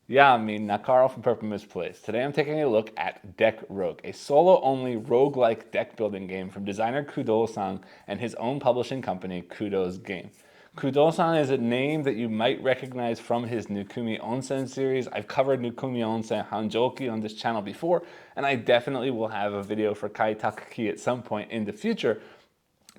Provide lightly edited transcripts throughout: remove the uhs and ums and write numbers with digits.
Yeah, I mean, Nakaro from Purple Misplaced. Today I'm taking a look at Deck Rogue, a solo-only roguelike deck-building game from designer Kudo-san and his own publishing company, Kudo's Game. Kudo-san is a name that you might recognize from his Nukumi Onsen series. I've covered Nukumi Onsen Hanjoki on this channel before, and I definitely will have a video for Kai Takaki at some point in the future.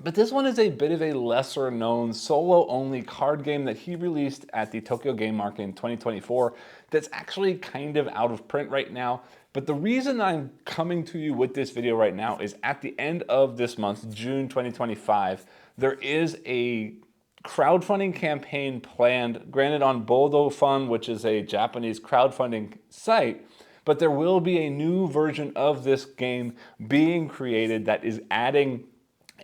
But this one is a bit of a lesser known solo only card game that he released at the Tokyo Game Market in 2024 that's actually kind of out of print right now. But the reason I'm coming to you with this video right now is at the end of this month, June 2025, there is a crowdfunding campaign planned, granted on Bodo Fund, which is a Japanese crowdfunding site, but there will be a new version of this game being created that is adding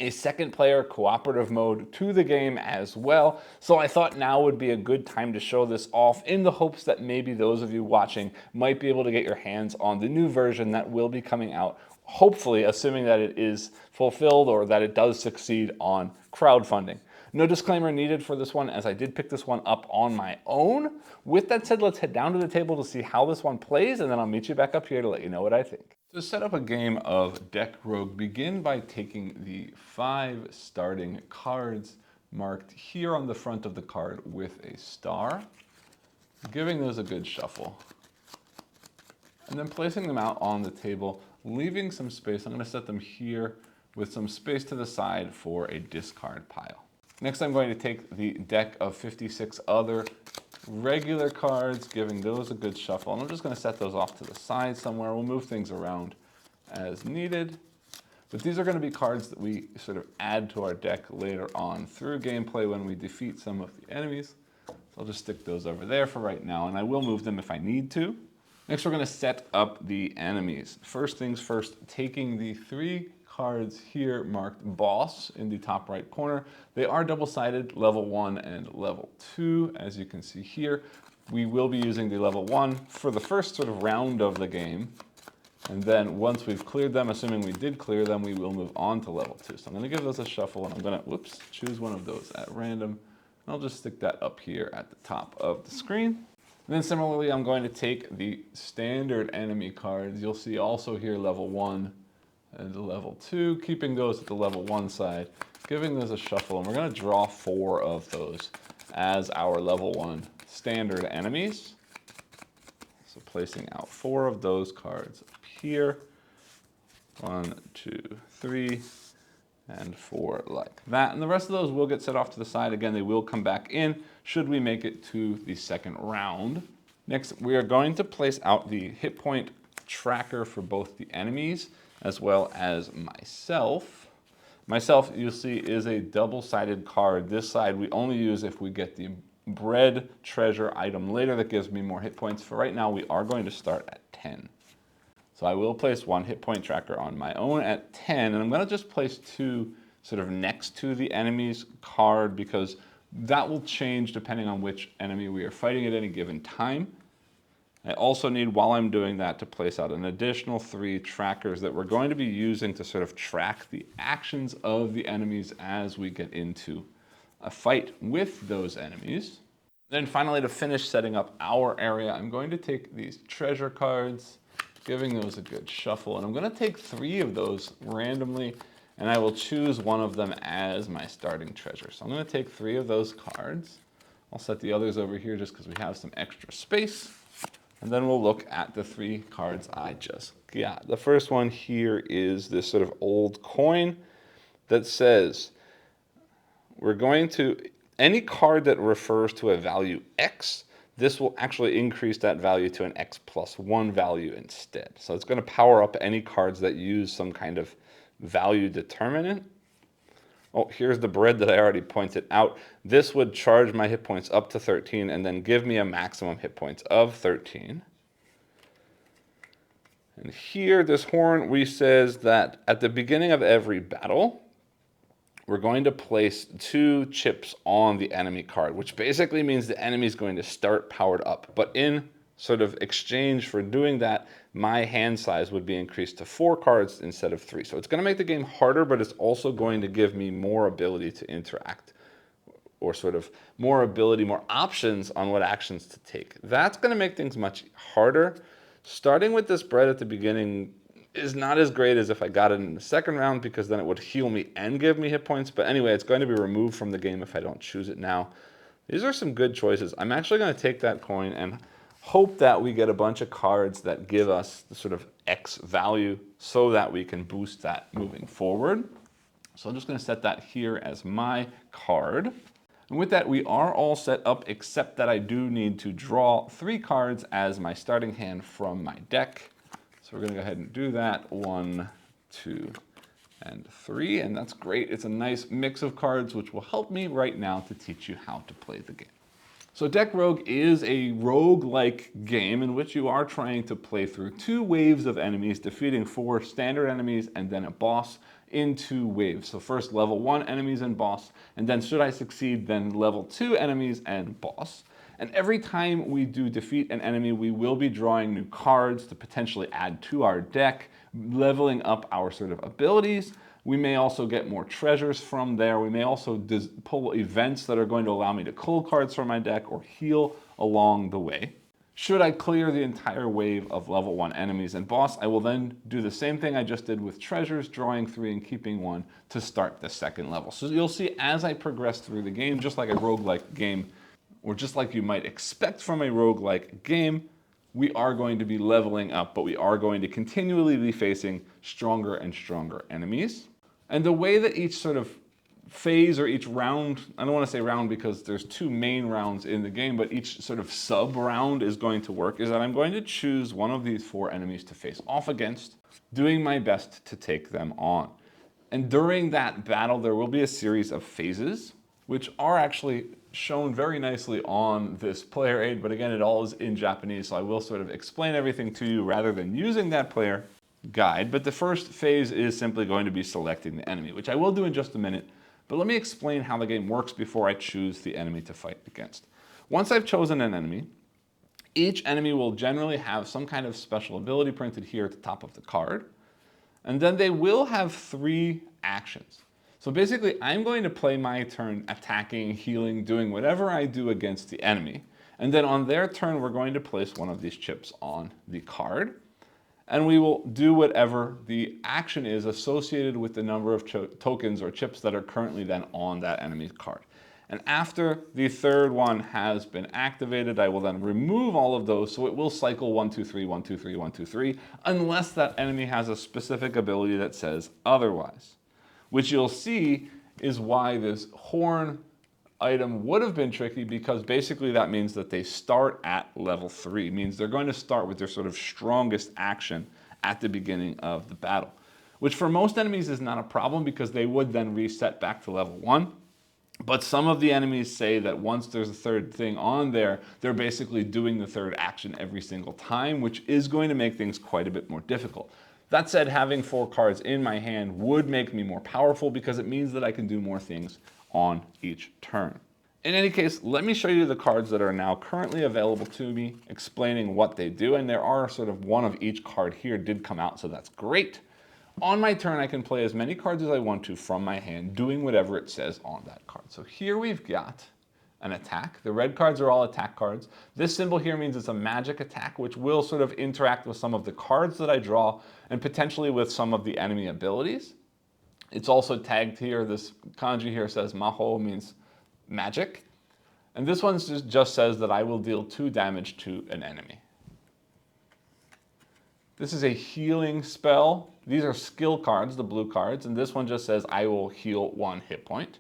a second player cooperative mode to the game as well. So I thought now would be a good time to show this off in the hopes that maybe those of you watching might be able to get your hands on the new version that will be coming out, hopefully assuming that it is fulfilled or that it does succeed on crowdfunding. No disclaimer needed for this one, as I did pick this one up on my own. With that said, let's head down to the table to see how this one plays, and then I'll meet you back up here to let you know what I think. To set up a game of Deck Rogue, begin by taking the 5 starting cards marked here on the front of the card with a star, giving those a good shuffle, and then placing them out on the table, leaving some space. I'm going to set them here with some space to the side for a discard pile. Next, I'm going to take the deck of 56 other regular cards, giving those a good shuffle. And I'm just going to set those off to the side somewhere. We'll move things around as needed. But these are going to be cards that we sort of add to our deck later on through gameplay when we defeat some of the enemies. So I'll just stick those over there for right now, and I will move them if I need to. Next, we're going to set up the enemies. First things first, taking the 3 cards here marked boss in the top right corner. They are double-sided, level 1 and level 2, as you can see here. We will be using the level 1 for the first sort of round of the game. And then once we've cleared them, assuming we did clear them, we will move on to level 2. So I'm going to give those a shuffle, and I'm going to, choose one of those at random. And I'll just stick that up here at the top of the screen. And then similarly, I'm going to take the standard enemy cards. You'll see also here level 1 and level 2, keeping those at the level 1 side, giving those a shuffle, and we're going to draw 4 of those as our level 1 standard enemies. So placing out 4 of those cards up here, 1, 2, 3, and 4 like that. And the rest of those will get set off to the side. Again, they will come back in should we make it to the second round. Next, we are going to place out the hit point tracker for both the enemies as well as myself. Myself, you'll see, is a double-sided card. This side we only use if we get the bread treasure item later that gives me more hit points. For right now, we are going to start at 10. So I will place 1 hit point tracker on my own at 10, and I'm going to just place 2 sort of next to the enemy's card because that will change depending on which enemy we are fighting at any given time. I also need, while I'm doing that, to place out an additional 3 trackers that we're going to be using to sort of track the actions of the enemies as we get into a fight with those enemies. Then finally, to finish setting up our area, I'm going to take these treasure cards, giving those a good shuffle, and I'm going to take 3 of those randomly, and I will choose one of them as my starting treasure. So I'm going to take 3 of those cards. I'll set the others over here just because we have some extra space. And then we'll look at the 3 cards I just got. The first one here is this sort of old coin that says, we're going to, any card that refers to a value X, this will actually increase that value to an X plus 1 value instead. So it's going to power up any cards that use some kind of value determinant. Oh, here's the bread that I already pointed out. This would charge my hit points up to 13 and then give me a maximum hit points of 13. And here, this horn says that at the beginning of every battle, we're going to place 2 chips on the enemy card, which basically means the enemy is going to start powered up. But in sort of exchange for doing that, my hand size would be increased to 4 cards instead of 3. So it's going to make the game harder, but it's also going to give me more ability to interact or sort of more ability, more options on what actions to take. That's going to make things much harder. Starting with this bread at the beginning is not as great as if I got it in the second round, because then it would heal me and give me hit points. But anyway, it's going to be removed from the game if I don't choose it now. These are some good choices. I'm actually going to take that coin and hope that we get a bunch of cards that give us the sort of X value so that we can boost that moving forward. So I'm just going to set that here as my card. And with that, we are all set up, except that I do need to draw 3 cards as my starting hand from my deck. So we're going to go ahead and do that. 1, 2, and 3. And that's great. It's a nice mix of cards, which will help me right now to teach you how to play the game. So Deck Rogue is a rogue-like game in which you are trying to play through 2 waves of enemies, defeating 4 standard enemies and then a boss in 2 waves. So first level 1 enemies and boss, and then should I succeed, then level 2 enemies and boss. And every time we do defeat an enemy, we will be drawing new cards to potentially add to our deck, leveling up our sort of abilities. We may also get more treasures from there. We may also pull events that are going to allow me to cull cards from my deck or heal along the way. Should I clear the entire wave of level 1 enemies and boss, I will then do the same thing I just did with treasures, drawing 3 and keeping 1 to start the second level. So you'll see as I progress through the game, just like a roguelike game, or just like you might expect from a roguelike game, we are going to be leveling up, but we are going to continually be facing stronger and stronger enemies. And the way that each sort of phase or each round, I don't want to say round because there's 2 main rounds in the game, but each sort of sub round is going to work is that I'm going to choose one of these 4 enemies to face off against, doing my best to take them on. And during that battle, there will be a series of phases, which are actually shown very nicely on this player aid, but again, it all is in Japanese, so I will sort of explain everything to you rather than using that player guide. But the first phase is simply going to be selecting the enemy, which I will do in just a minute. But let me explain how the game works before I choose the enemy to fight against. Once I've chosen an enemy, each enemy will generally have some kind of special ability printed here at the top of the card. And then they will have 3 actions. So basically, I'm going to play my turn attacking, healing, doing whatever I do against the enemy. And then on their turn, we're going to place one of these chips on the card. And we will do whatever the action is associated with the number of tokens or chips that are currently then on that enemy's card. And after the third one has been activated, I will then remove all of those, so it will cycle 1, 2, 3, 1, 2, 3, 1, 2, 3, unless that enemy has a specific ability that says otherwise. Which you'll see is why this horn item would have been tricky, because basically that means that they start at level 3, means they're going to start with their sort of strongest action at the beginning of the battle, which for most enemies is not a problem because they would then reset back to level 1. But some of the enemies say that once there's a third thing on there, they're basically doing the third action every single time, which is going to make things quite a bit more difficult. That said, having 4 cards in my hand would make me more powerful because it means that I can do more things on each turn. In any case, let me show you the cards that are now currently available to me, explaining what they do. And there are sort of one of each card here did come out, so that's great. On my turn, I can play as many cards as I want to from my hand, doing whatever it says on that card. So here we've got an attack. The red cards are all attack cards. This symbol here means it's a magic attack, which will sort of interact with some of the cards that I draw and potentially with some of the enemy abilities. It's also tagged here. This kanji here says Maho, means magic. And this one just says that I will deal 2 damage to an enemy. This is a healing spell. These are skill cards, the blue cards, and this one just says I will heal 1 hit point.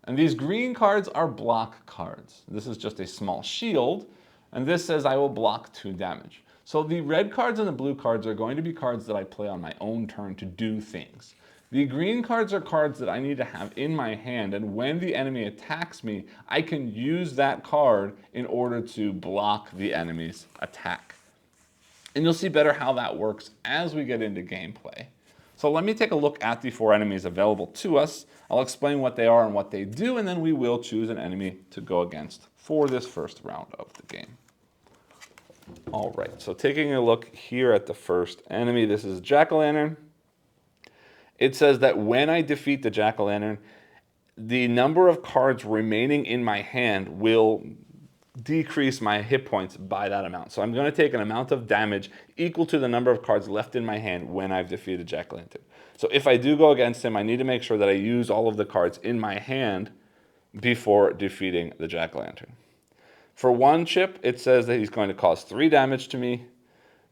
And these green cards are block cards. This is just a small shield, and this says I will block 2 damage. So the red cards and the blue cards are going to be cards that I play on my own turn to do things. The green cards are cards that I need to have in my hand, and when the enemy attacks me, I can use that card in order to block the enemy's attack. And you'll see better how that works as we get into gameplay. So let me take a look at the 4 enemies available to us. I'll explain what they are and what they do, and then we will choose an enemy to go against for this first round of the game. All right, so taking a look here at the first enemy, this is Jack-o'-lantern. It says that when I defeat the Jack-o'-lantern, the number of cards remaining in my hand will decrease my hit points by that amount. So I'm going to take an amount of damage equal to the number of cards left in my hand when I've defeated Jack-o'-lantern. So if I do go against him, I need to make sure that I use all of the cards in my hand before defeating the Jack-o'-lantern. For one chip, it says that he's going to cause 3 damage to me.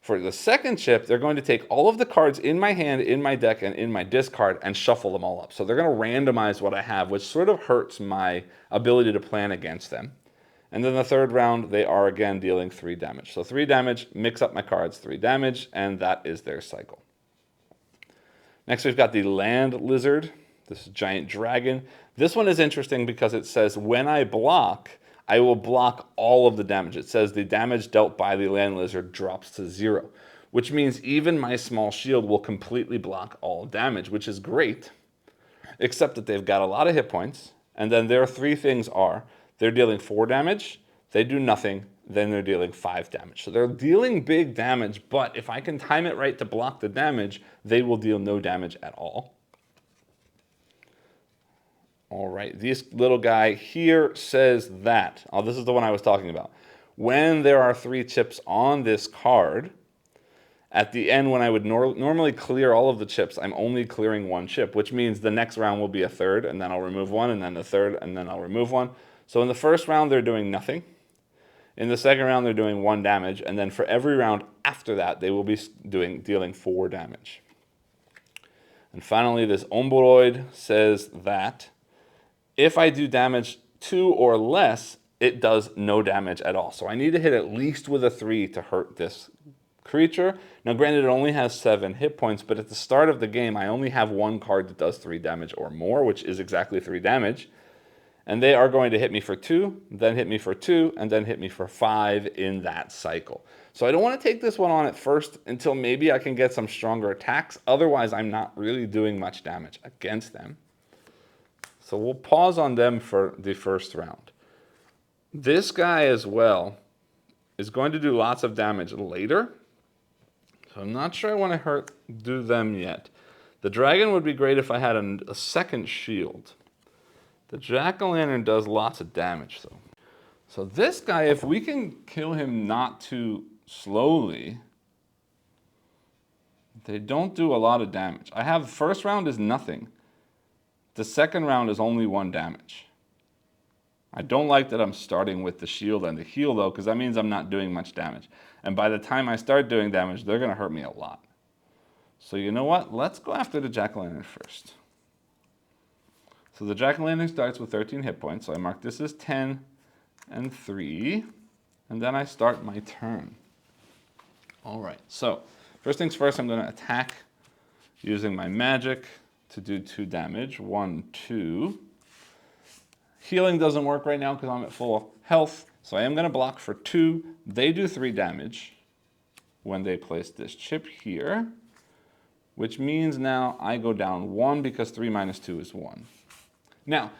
For the second chip, they're going to take all of the cards in my hand, in my deck, and in my discard and shuffle them all up. So they're going to randomize what I have, which sort of hurts my ability to plan against them. And then the third round, they are again dealing 3 damage. So 3 damage, mix up my cards, 3 damage, and that is their cycle. Next, we've got the land lizard, this giant dragon. This one is interesting because it says when I block, I will block all of the damage. It says the damage dealt by the land lizard drops to 0, which means even my small shield will completely block all damage, which is great, except that they've got a lot of hit points. And then their 3 things are, they're dealing 4 damage, they do nothing, then they're dealing 5 damage. So they're dealing big damage, but if I can time it right to block the damage, they will deal no damage at all. All right, this little guy here says that, oh, this is the one I was talking about. When there are 3 chips on this card, at the end when I would normally clear all of the chips, I'm only clearing 1 chip, which means the next round will be a third, and then I'll remove 1, and then the third, and then I'll remove 1. So in the first round, they're doing nothing. In the second round, they're doing 1 damage, and then for every round after that, they will be dealing 4 damage. And finally, this Omboroid says that if I do damage 2 or less, it does no damage at all. So I need to hit at least with a 3 to hurt this creature. Now granted, it only has 7 hit points, but at the start of the game, I only have 1 card that does 3 damage or more, which is exactly 3 damage. And they are going to hit me for 2, then hit me for 2, and then hit me for 5 in that cycle. So I don't want to take this one on at first until maybe I can get some stronger attacks. Otherwise, I'm not really doing much damage against them. So we'll pause on them for the first round. This guy as well is going to do lots of damage later. So I'm not sure I want to do them yet. The dragon would be great if I had a second shield. The jack-o'-lantern does lots of damage though. So this guy, if we can kill him not too slowly, they don't do a lot of damage. I have first round is nothing. The second round is only 1 damage. I don't like that I'm starting with the shield and the heal though, because that means I'm not doing much damage. And by the time I start doing damage, they're going to hurt me a lot. So you know what? Let's go after the jack-o'-lantern first. So the jack-o'-lantern starts with 13 hit points. So I mark this as 10 and 3. And then I start my turn. All right. So first things first, I'm going to attack using my magic to do 2 damage. 1, 2. Healing doesn't work right now because I'm at full health. So I am going to block for 2. They do 3 damage when they place this chip here, which means now I go down 1 because 3 minus 2 is 1. Now,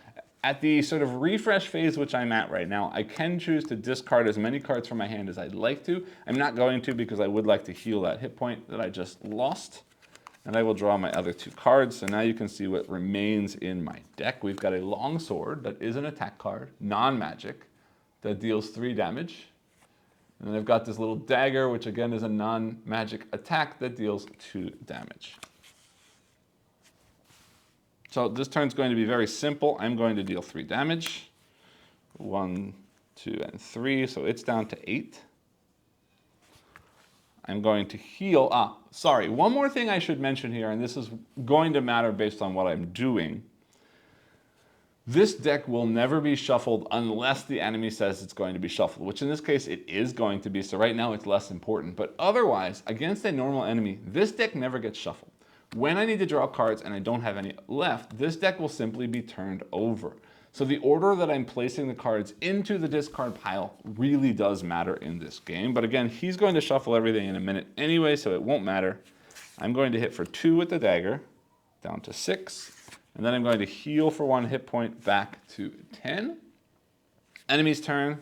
at the sort of refresh phase which I'm at right now, I can choose to discard as many cards from my hand as I'd like to. I'm not going to because I would like to heal that hit point that I just lost. And I will draw my other 2 cards. So now you can see what remains in my deck. We've got a long sword that is an attack card, non-magic, that deals 3 damage. And then I've got this little dagger, which again is a non-magic attack that deals 2 damage. So this turn's going to be very simple. I'm going to deal 3 damage. 1, 2, and 3. So it's down to 8. I'm going to heal up. Sorry, one more thing I should mention here, and this is going to matter based on what I'm doing. This deck will never be shuffled unless the enemy says it's going to be shuffled, which in this case it is going to be. So right now it's less important. But otherwise, against a normal enemy, this deck never gets shuffled. When I need to draw cards and I don't have any left, this deck will simply be turned over. So the order that I'm placing the cards into the discard pile really does matter in this game. But again, he's going to shuffle everything in a minute anyway, so it won't matter. I'm going to hit for 2 with the dagger, down to 6. And then I'm going to heal for 1 hit point back to 10. Enemy's turn.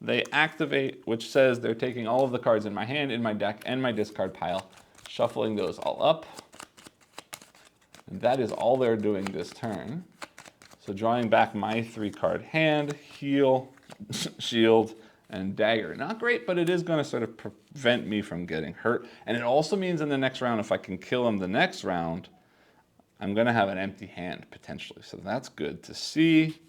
They activate, which says they're taking all of the cards in my hand, in my deck, and my discard pile, shuffling those all up. And that is all they're doing this turn. So drawing back my 3-card hand, heal, shield, and dagger. Not great, but it is going to sort of prevent me from getting hurt. And it also means in the next round, if I can kill him the next round, I'm going to have an empty hand potentially. So that's good to see.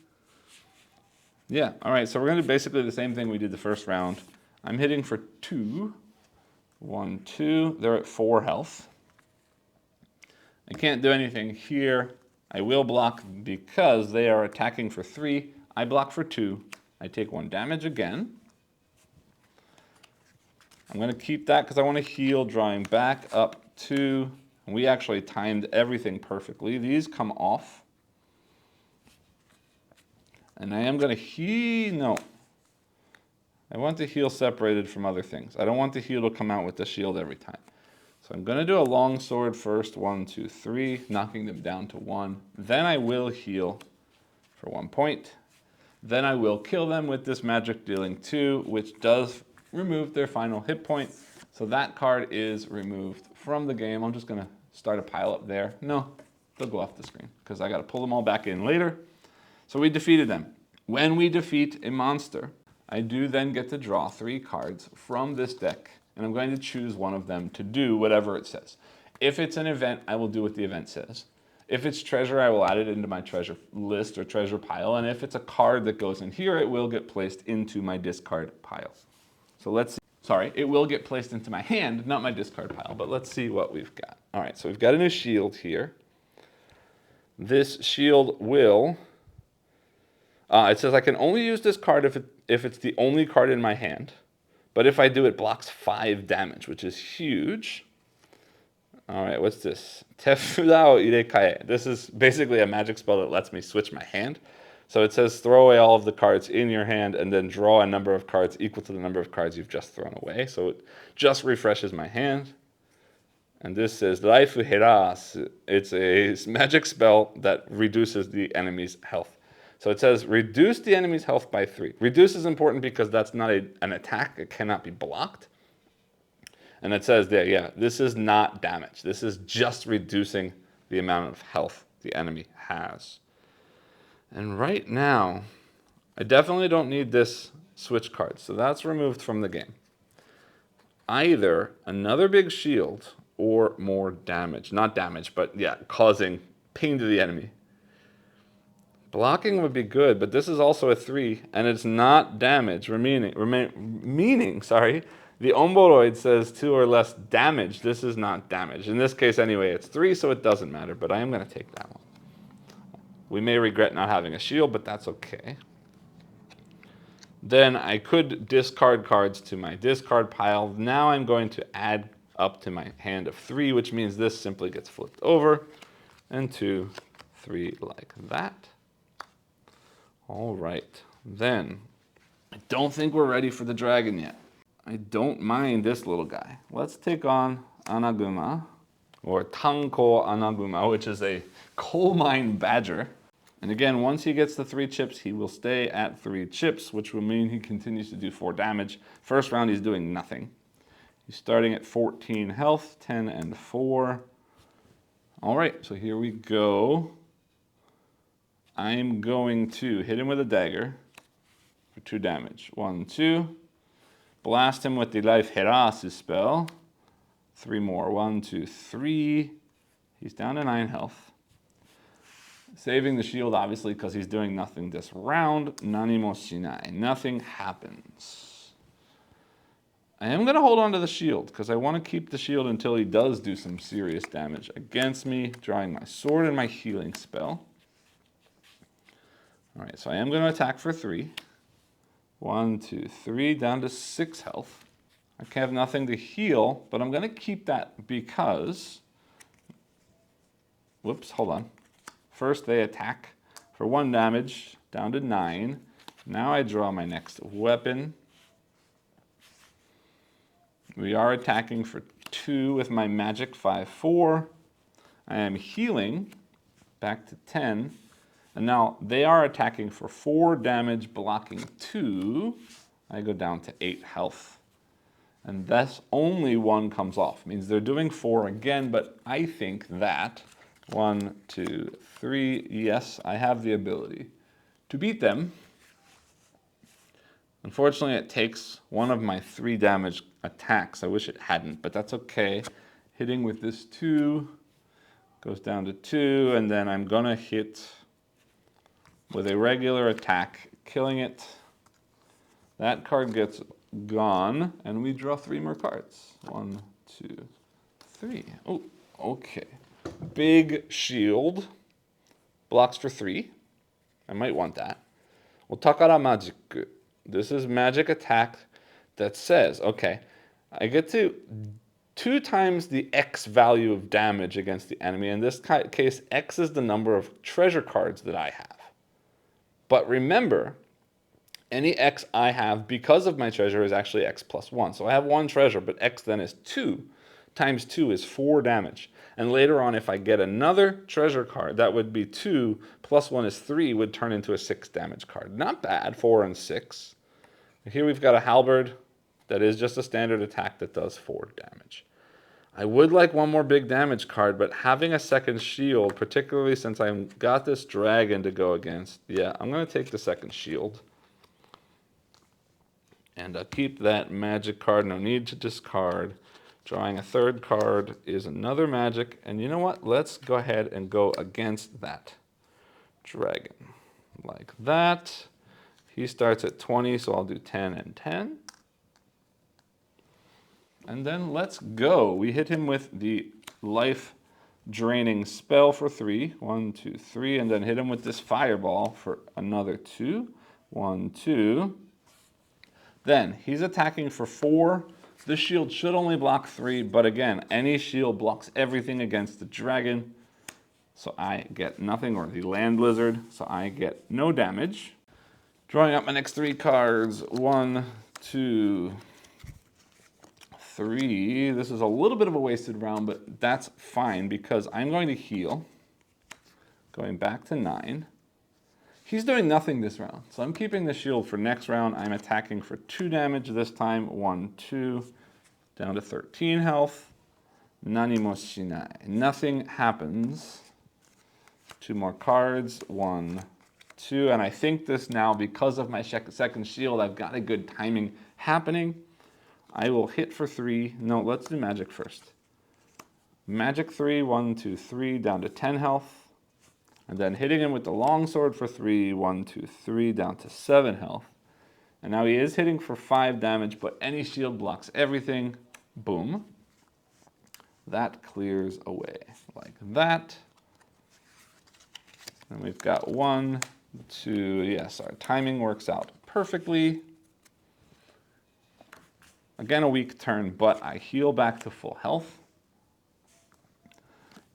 Yeah, all right, so we're going to do basically the same thing we did the first round. I'm hitting for 2. 1, 2. They're at 4 health. I can't do anything here. I will block because they are attacking for 3. I block for 2. I take 1 damage again. I'm going to keep that because I want to heal, drawing back up 2. And we actually timed everything perfectly. These come off. And I am going to heal. No. I want the heal separated from other things. I don't want the heal to come out with the shield every time. So I'm going to do a long sword first. 1, 2, 3. Knocking them down to 1. Then I will heal for 1 point. Then I will kill them with this magic dealing 2, which does remove their final hit point. So that card is removed from the game. I'm just going to start a pile up there. No, they'll go off the screen because I got to pull them all back in later. So we defeated them. When we defeat a monster, I do then get to draw 3 cards from this deck, and I'm going to choose one of them to do whatever it says. If it's an event, I will do what the event says. If it's treasure, I will add it into my treasure list or treasure pile. And if it's a card that goes in here, it will get placed into my discard pile. So let's see. Sorry, it will get placed into my hand, not my discard pile. But let's see what we've got. All right, so we've got a new shield here. This shield will... it says I can only use this card if it's the only card in my hand. But if I do, it blocks 5 damage, which is huge. All right, what's this? Tefudao irekae. This is basically a magic spell that lets me switch my hand. So it says throw away all of the cards in your hand and then draw a number of cards equal to the number of cards you've just thrown away. So it just refreshes my hand. And this says Laifu Heras. It's a magic spell that reduces the enemy's health. So it says reduce the enemy's health by 3. Reduce is important because that's not an attack. It cannot be blocked. And it says there, yeah, this is not damage. This is just reducing the amount of health the enemy has. And right now, I definitely don't need this switch card. So that's removed from the game. Either another big shield or more damage. Not damage, but yeah, causing pain to the enemy. Blocking would be good, but this is also a 3, and it's not damage, meaning the Omboroid says 2 or less damage. This is not damage. In this case, anyway, it's 3, so it doesn't matter, but I am going to take that one. We may regret not having a shield, but that's okay. Then I could discard cards to my discard pile. Now I'm going to add up to my hand of 3, which means this simply gets flipped over, and 2, 3 like that. All right, then I don't think we're ready for the dragon yet. I don't mind this little guy. Let's take on Anaguma, or Tanko Anaguma, which is a coal mine badger. And again, once he gets the 3 chips, he will stay at 3 chips, which will mean he continues to do 4 damage. First round, he's doing nothing. He's starting at 14 health, 10 and 4. All right, so here we go. I'm going to hit him with a dagger for 2 damage. 1, 2. Blast him with the Life Herasu spell. 3 more. 1, 2, 3. He's down to 9 health. Saving the shield, obviously, because he's doing nothing this round. Nani mo shinai. Nothing happens. I am going to hold on to the shield, because I want to keep the shield until he does do some serious damage against me. Drawing my sword and my healing spell. All right, so I am going to attack for 3. 1, 2, 3, down to 6 health. I have nothing to heal, but I'm going to keep that because... Whoops, hold on. First they attack for 1 damage, down to 9. Now I draw my next weapon. We are attacking for 2 with my magic 5, 4. I am healing back to 10. And now they are attacking for 4 damage, blocking 2. I go down to 8 health. And thus only 1 comes off. Means they're doing 4 again, but I think that 1, 2, 3. Yes, I have the ability to beat them. Unfortunately, it takes one of my 3 damage attacks. I wish it hadn't, but that's okay. Hitting with this 2 goes down to 2, and then I'm gonna hit with a regular attack, killing it. That card gets gone, and we draw 3 more cards. 1, 2, 3. Oh, okay. Big shield. Blocks for 3. I might want that. Well, Takara Magic. This is magic attack that says, okay, I get to 2 times the X value of damage against the enemy. In this case, X is the number of treasure cards that I have. But remember, any X I have because of my treasure is actually X plus 1. So I have 1 treasure, but X then is 2. Times 2 is 4 damage. And later on, if I get another treasure card, that would be 2 plus 1 is 3, would turn into a 6 damage card. Not bad, 4 and 6. Here we've got a halberd that is just a standard attack that does 4 damage. I would like one more big damage card, but having a second shield, particularly since I've got this dragon to go against, yeah, I'm going to take the second shield. And I'll keep that magic card, no need to discard. Drawing a 3rd card is another magic, and you know what? Let's go ahead and go against that dragon. Like that. He starts at 20, so I'll do 10 and 10. And then let's go. We hit him with the life-draining spell for 3. 1, 2, 3. And then hit him with this fireball for another 2. 1, 2. Then he's attacking for 4. This shield should only block 3, but again, any shield blocks everything against the dragon. So I get nothing, or the land lizard, so I get no damage. Drawing up my next 3 cards. 1, 2, 3. This is a little bit of a wasted round, but that's fine because I'm going to heal. Going back to 9. He's doing nothing this round, so I'm keeping the shield for next round. I'm attacking for 2 damage this time. 1, 2, down to 13 health. Nani mo shinai. Nothing happens. 2 more cards. 1, 2, and I think this now, because of my second shield, I've got a good timing happening. I will hit for 3. No, let's do magic first. Magic 3, 1, 2, 3, down to 10 health. And then hitting him with the longsword for 3, 1, 2, 3, down to 7 health. And now he is hitting for 5 damage, but any shield blocks everything. Boom. That clears away like that. And we've got 1, 2, yes, our timing works out perfectly. Again, a weak turn, but I heal back to full health.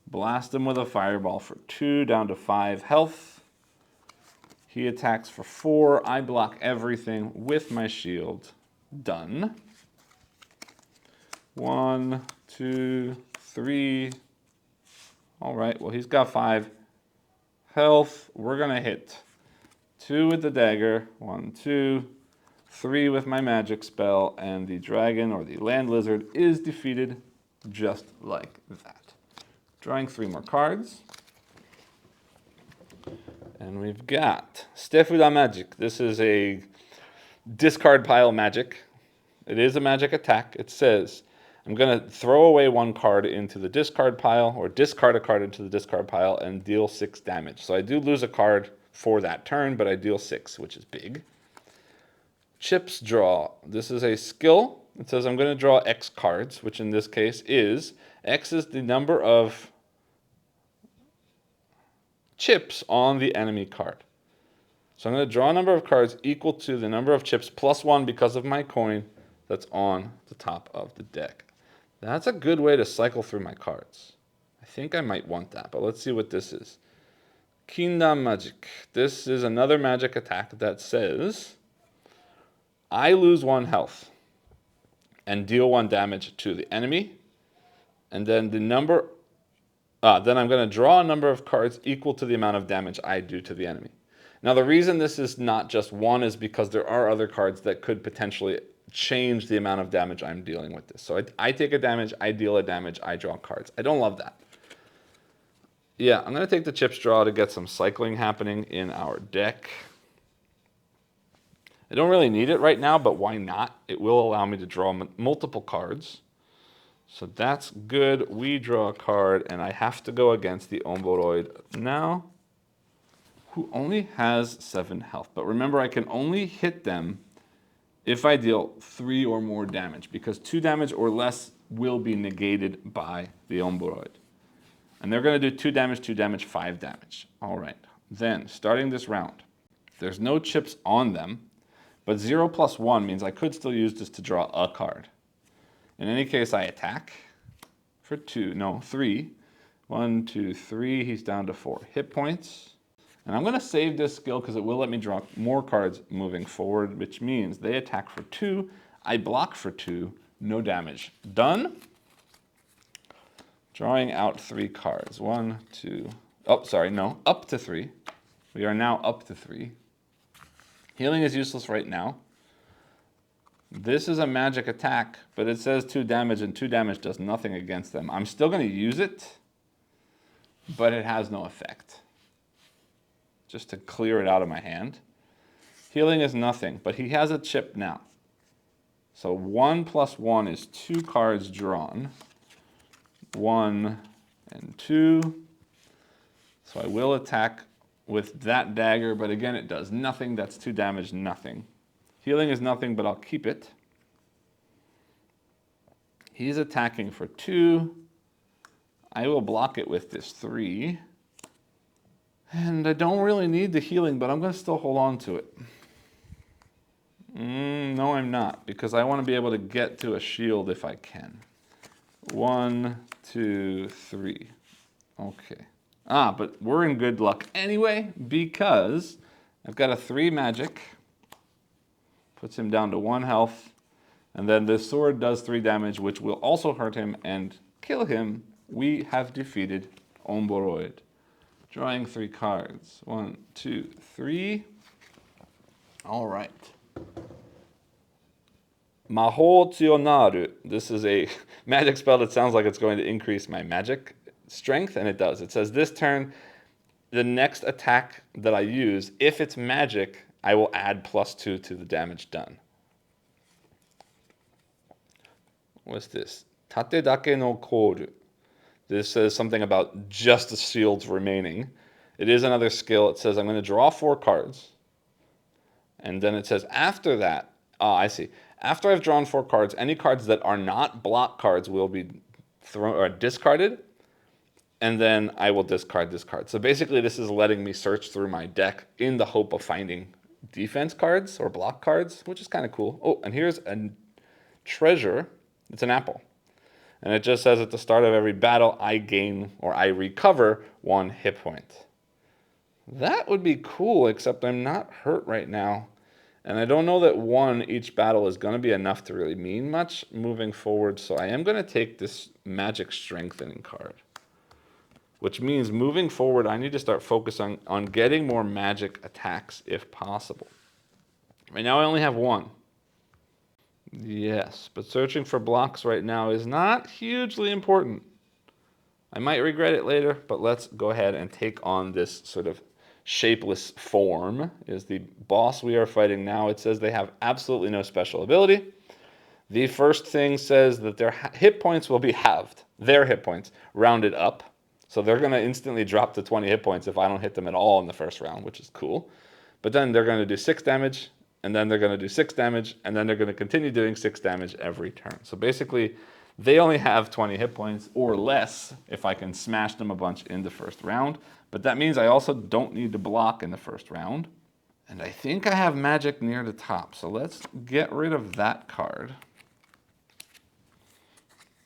Blast him with a fireball for 2, down to 5 health. He attacks for 4. I block everything with my shield. Done. 1, 2, 3. All right, well, he's got 5 health. We're going to hit 2 with the dagger. 1, 2, 3 with my magic spell, and the dragon or the land lizard is defeated just like that. Drawing 3 more cards. And we've got Stefuda Magic. This is a discard pile magic. It is a magic attack. It says, I'm going to throw away 1 card into the discard pile, or discard a card into the discard pile, and deal 6 damage. So I do lose a card for that turn, but I deal 6, which is big. Chips draw. This is a skill. It says I'm going to draw X cards, which in this case is, X is the number of chips on the enemy card. So I'm going to draw a number of cards equal to the number of chips plus 1 because of my coin that's on the top of the deck. That's a good way to cycle through my cards. I think I might want that, but let's see what this is. Kinda Magic. This is another magic attack that says I lose 1 health and deal 1 damage to the enemy, and then then I'm going to draw a number of cards equal to the amount of damage I do to the enemy. Now, the reason this is not just 1 is because there are other cards that could potentially change the amount of damage I'm dealing with this. So I take a damage, I deal a damage, I draw cards. I don't love that. Yeah, I'm going to take the chips draw to get some cycling happening in our deck. I don't really need it right now, but why not? It will allow me to draw multiple cards. So that's good. We draw a card, and I have to go against the Omboroid now, who only has 7 health. But remember, I can only hit them if I deal 3 or more damage, because 2 damage or less will be negated by the Omboroid. And they're going to do 2 damage, 5 damage. All right. Then, starting this round, there's no chips on them, but 0 plus 1 means I could still use this to draw a card. In any case, I attack for 3. 1, 2, 3. He's down to 4 hit points. And I'm going to save this skill because it will let me draw more cards moving forward, which means they attack for 2. I block for 2. No damage. Done. Drawing out 3 cards. 1, 2. Oh, sorry, no. Up to 3. We are now up to 3. Healing is useless right now. This is a magic attack, but it says 2 damage, and 2 damage does nothing against them. I'm still going to use it, but it has no effect. Just to clear it out of my hand. Healing is nothing, but he has a chip now. So 1 plus 1 is 2 cards drawn. 1 and 2. So I will attack with that dagger, but again, it does nothing. That's 2 damage, nothing. Healing is nothing, but I'll keep it. He's attacking for 2. I will block it with this 3. And I don't really need the healing, but I'm going to still hold on to it. No, I'm not, because I want to be able to get to a shield if I can. 1, 2, 3. Okay. But we're in good luck anyway, because I've got a 3 magic. Puts him down to 1 health. And then this sword does 3 damage, which will also hurt him and kill him. We have defeated Omboroid. Drawing 3 cards. 1, 2, 3. All right. Mahou Tsuyonaru. This is a magic spell that sounds like it's going to increase my magic strength, and it does. It says this turn, the next attack that I use, if it's magic, I will add +2 to the damage done. What's this? Tate dake no koru. This says something about just the shields remaining. It is another skill. It says I'm going to draw 4 cards. And then it says after that, I see. After I've drawn 4 cards, any cards that are not block cards will be thrown or discarded. And then I will discard this card. So basically this is letting me search through my deck in the hope of finding defense cards or block cards, which is kind of cool. Oh, and here's a treasure. It's an apple. And it just says at the start of every battle, I gain or I recover 1 hit point. That would be cool, except I'm not hurt right now. And I don't know that 1 each battle is going to be enough to really mean much moving forward. So I am going to take this magic strengthening card. Which means moving forward, I need to start focusing on getting more magic attacks if possible. Right now I only have 1. Yes, but searching for blocks right now is not hugely important. I might regret it later, but let's go ahead and take on this sort of shapeless form. Is the boss we are fighting now. It says they have absolutely no special ability. The first thing says that their hit points will be halved. Their hit points rounded up. So they're going to instantly drop to 20 hit points if I don't hit them at all in the first round, which is cool. But then they're going to do 6 damage, and then they're going to do 6 damage, and then they're going to continue doing 6 damage every turn. So basically, they only have 20 hit points or less if I can smash them a bunch in the first round. But that means I also don't need to block in the first round. And I think I have magic near the top, so let's get rid of that card.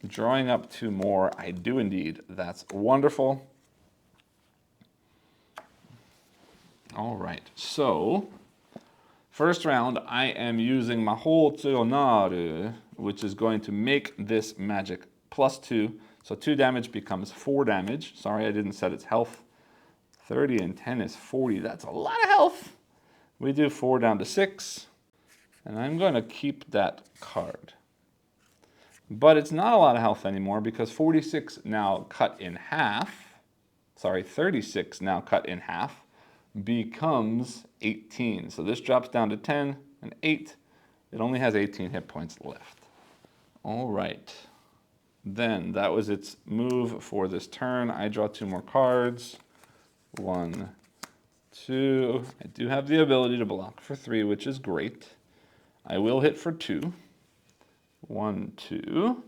Drawing up 2 more, I do indeed. That's wonderful. All right, so first round, I am using Mahou Tsuyonaru, which is going to make this magic +2. So 2 damage becomes 4 damage. Sorry, I didn't set its health. 30 and 10 is 40. That's a lot of health. We do 4 down to 6, and I'm going to keep that card. But it's not a lot of health anymore because 46 now cut in half. 36 now cut in half becomes 18. So this drops down to 10 and 8. It only has 18 hit points left. All right. Then that was its move for this turn. I draw 2 more cards. 1, 2. I do have the ability to block for 3, which is great. I will hit for 2. 1, 2.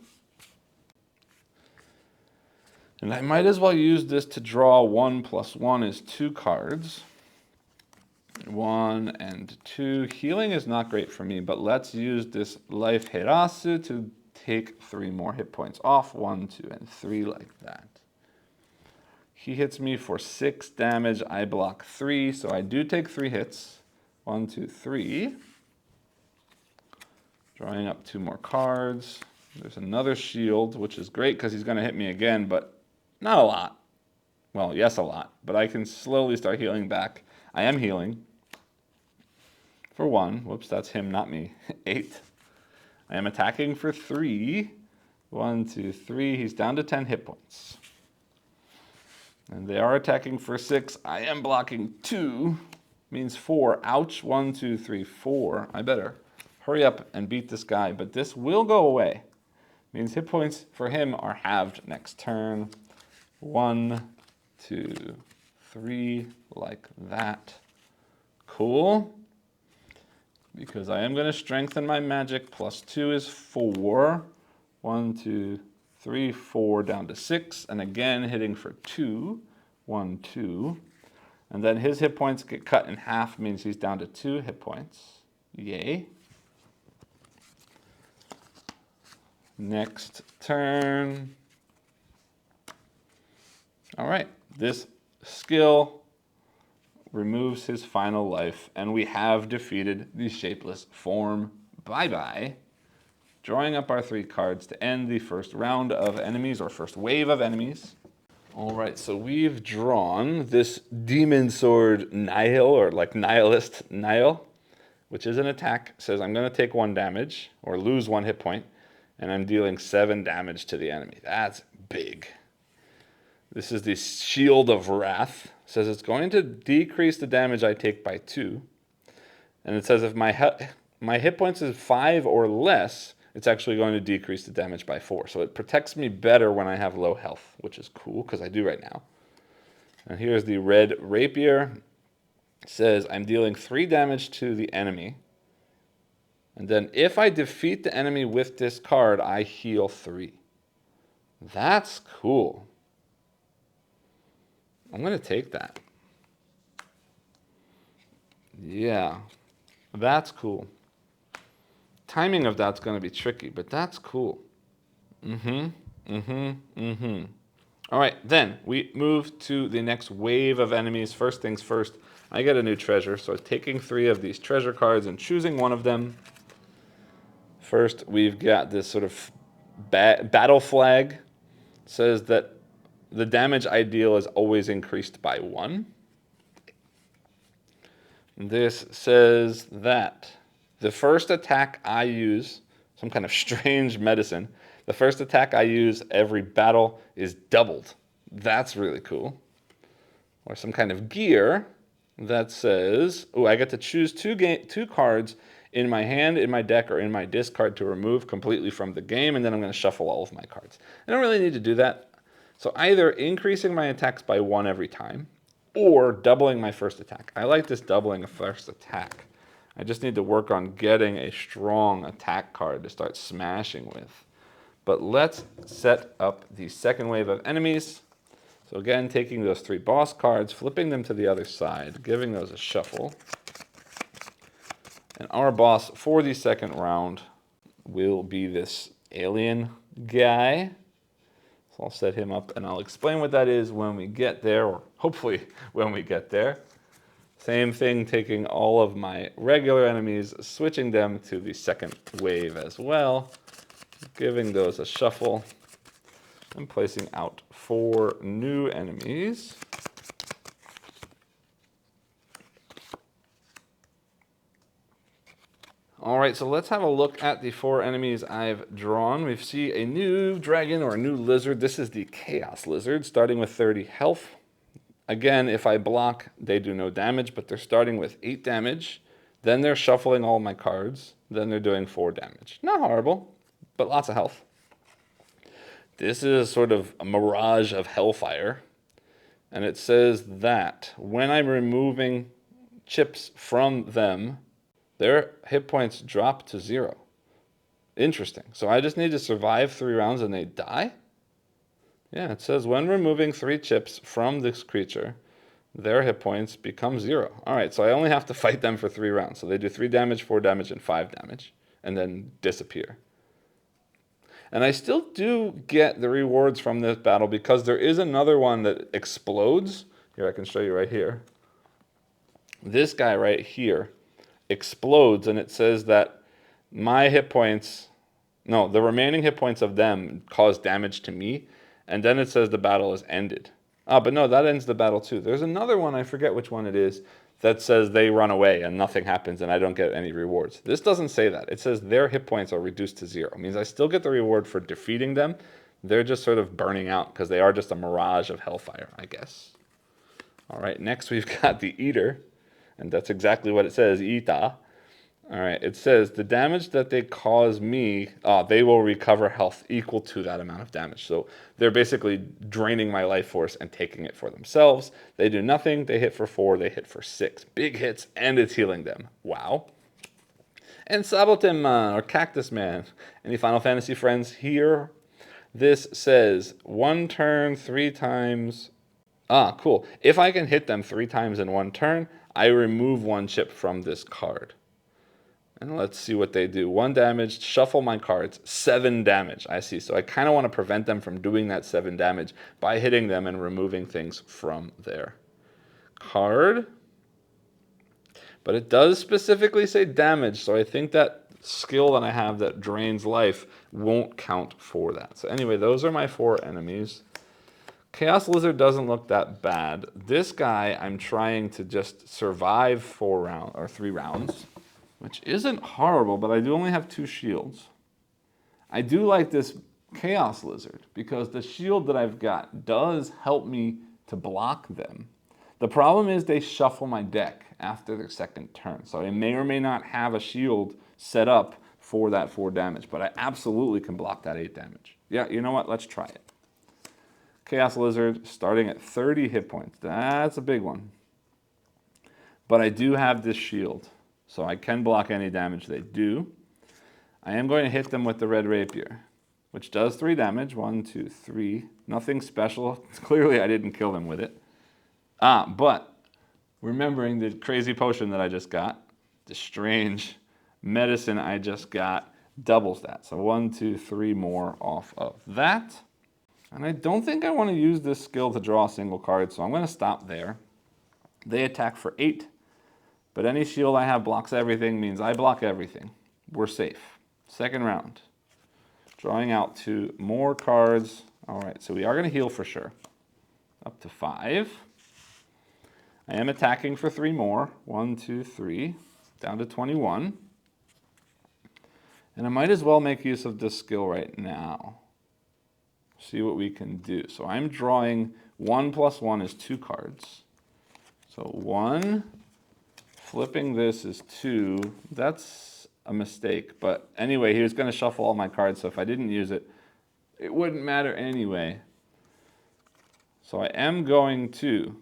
And I might as well use this to draw 1 plus 1 is 2 cards. 1 and 2. Healing is not great for me, but let's use this Life Herasu to take 3 more hit points off. 1, 2, and 3 like that. He hits me for 6 damage. I block 3, so I do take 3 hits. 1, 2, 3. Drawing up 2 more cards. There's another shield, which is great because he's going to hit me again, but not a lot. Well, yes, a lot, but I can slowly start healing back. I am healing for 1. Whoops, that's him, not me. 8. I am attacking for 3. 1, 2, 3. He's down to 10 hit points. And they are attacking for 6. I am blocking 2. Means 4. Ouch. 1, 2, 3, 4. I better hurry up and beat this guy, but this will go away. Means hit points for him are halved next turn. 1, 2, 3, like that. Cool. Because I am going to strengthen my magic. Plus 2 is 4. 1, 2, 3, 4, down to 6. And again, hitting for 2. 1, 2. And then his hit points get cut in half, means he's down to 2 hit points. Yay. Next turn. All right, this skill removes his final life, and we have defeated the shapeless form. Bye-bye. Drawing up our 3 cards to end the first round of enemies, or first wave of enemies. All right, so we've drawn this Demon Sword Nihil, or like Nihilist Nihil, which is an attack. It says I'm going to take 1 damage, or lose 1 hit point, and I'm dealing 7 damage to the enemy. That's big. This is the Shield of Wrath. It says it's going to decrease the damage I take by 2. And it says if my hit points is 5 or less, it's actually going to decrease the damage by 4. So it protects me better when I have low health, which is cool because I do right now. And here's the Red Rapier. It says I'm dealing 3 damage to the enemy. And then if I defeat the enemy with this card, I heal 3. That's cool. I'm going to take that. Yeah, that's cool. Timing of that's going to be tricky, but that's cool. All right, then we move to the next wave of enemies. First things first, I get a new treasure. So taking 3 of these treasure cards and choosing one of them. First, we've got this sort of battle flag. It says that the damage I deal is always increased by 1. This says that the first attack I use, some kind of strange medicine, the first attack I use every battle is doubled. That's really cool. Or some kind of gear that says, oh, I get to choose 2 cards in my hand, in my deck, or in my discard to remove completely from the game, and then I'm going to shuffle all of my cards. I don't really need to do that. So either increasing my attacks by 1 every time, or doubling my first attack. I like this doubling a first attack. I just need to work on getting a strong attack card to start smashing with. But let's set up the second wave of enemies. So again, taking those 3 boss cards, flipping them to the other side, giving those a shuffle. And our boss for the second round will be this alien guy. So I'll set him up and I'll explain what that is when we get there, or hopefully when we get there. Same thing, taking all of my regular enemies, switching them to the second wave as well, giving those a shuffle, and placing out 4 new enemies. All right, so let's have a look at the 4 enemies I've drawn. We see a new dragon or a new lizard. This is the Chaos Lizard, starting with 30 health. Again, if I block, they do no damage, but they're starting with 8 damage. Then they're shuffling all my cards. Then they're doing 4 damage. Not horrible, but lots of health. This is sort of a mirage of hellfire. And it says that when I'm removing chips from them, their hit points drop to 0. Interesting. So I just need to survive 3 rounds and they die? Yeah, it says when removing 3 chips from this creature, their hit points become 0. All right, so I only have to fight them for 3 rounds. So they do 3 damage, 4 damage, and 5 damage, and then disappear. And I still do get the rewards from this battle because there is another one that explodes. Here, I can show you right here. This guy right here explodes, and it says that my hit points, no, the remaining hit points of them cause damage to me, and then it says the battle is ended. Ah, but no, that ends the battle too. There's another one, I forget which one it is, that says they run away and nothing happens and I don't get any rewards. This doesn't say that. It says their hit points are reduced to 0. It means I still get the reward for defeating them. They're just sort of burning out because they are just a mirage of hellfire, I guess. All right, next we've got the Eater, and that's exactly what it says, Ita. All right, it says the damage that they cause me, they will recover health equal to that amount of damage. So they're basically draining my life force and taking it for themselves. They do nothing. They hit for 4. They hit for 6. Big hits, and it's healing them. Wow. And Sabotenman, or Cactus Man. Any Final Fantasy friends here? This says 1 turn, 3 times. Ah, cool. If I can hit them 3 times in 1 turn, I remove 1 chip from this card. And let's see what they do. 1 damage, shuffle my cards, 7 damage. I see. So I kind of want to prevent them from doing that 7 damage by hitting them and removing things from their card. But it does specifically say damage, so I think that skill that I have that drains life won't count for that. So anyway, those are my 4 enemies. Chaos Lizard doesn't look that bad. This guy, I'm trying to just survive 3 rounds. Which isn't horrible, but I do only have 2 shields. I do like this Chaos Lizard because the shield that I've got does help me to block them. The problem is they shuffle my deck after their 2nd turn. So I may or may not have a shield set up for that 4 damage, but I absolutely can block that 8 damage. Yeah, you know what? Let's try it. Chaos Lizard starting at 30 hit points. That's a big one. But I do have this shield. So I can block any damage they do. I am going to hit them with the Red Rapier, which does 3 damage. 1, 2, 3. Nothing special. Clearly I didn't kill them with it. But remembering the crazy potion that I just got, the strange medicine I just got, doubles that. So 1, 2, 3 more off of that. And I don't think I want to use this skill to draw a single card, so I'm going to stop there. They attack for 8. But any shield I have blocks everything, means I block everything. We're safe. 2nd round. Drawing out 2 more cards. All right, so we are going to heal for sure. Up to 5. I am attacking for 3 more. 1, 2, 3. Down to 21. And I might as well make use of this skill right now. See what we can do. So I'm drawing 1 plus 1 is 2 cards. So 1... Flipping this is 2. That's a mistake. But anyway, he was going to shuffle all my cards, so if I didn't use it, it wouldn't matter anyway. So I am going to...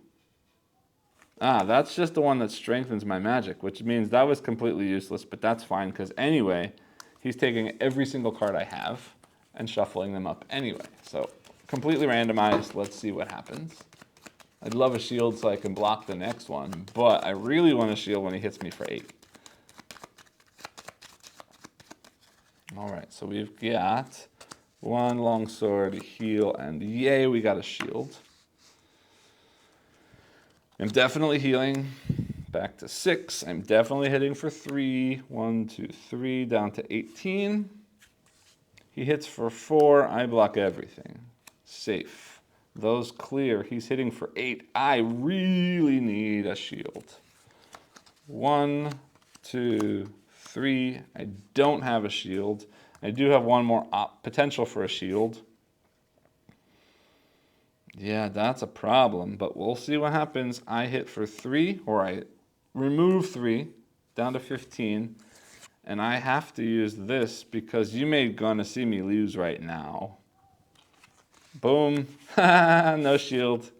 that's just the one that strengthens my magic, which means that was completely useless, but that's fine, because anyway, he's taking every single card I have and shuffling them up anyway. So completely randomized. Let's see what happens. I'd love a shield so I can block the next one, but I really want a shield when he hits me for 8. All right, so we've got 1 longsword, heal, and yay, we got a shield. I'm definitely healing. Back to 6. I'm definitely hitting for 3. 1, 2, 3, down to 18. He hits for 4. I block everything. Safe. Those clear. He's hitting for 8. I really need a shield. 1, 2, 3. I don't have a shield. I do have 1 more potential for a shield. Yeah, that's a problem, but we'll see what happens. I hit for 3, or I remove 3, down to 15, and I have to use this because you may gonna see me lose right now. Boom. No shield.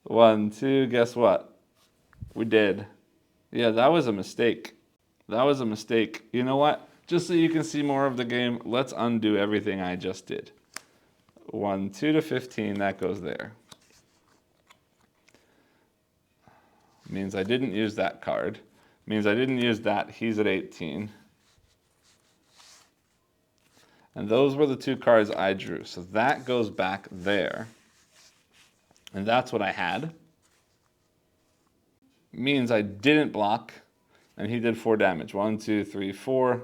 1, 2, guess what? We did. Yeah, that was a mistake. That was a mistake. You know what? Just so you can see more of the game, let's undo everything I just did. 1, 2 to 15, that goes there. Means I didn't use that card. Means I didn't use that. He's at 18. And those were the 2 cards I drew. So that goes back there. And that's what I had. Means I didn't block. And he did 4 damage. 1, 2, 3, 4.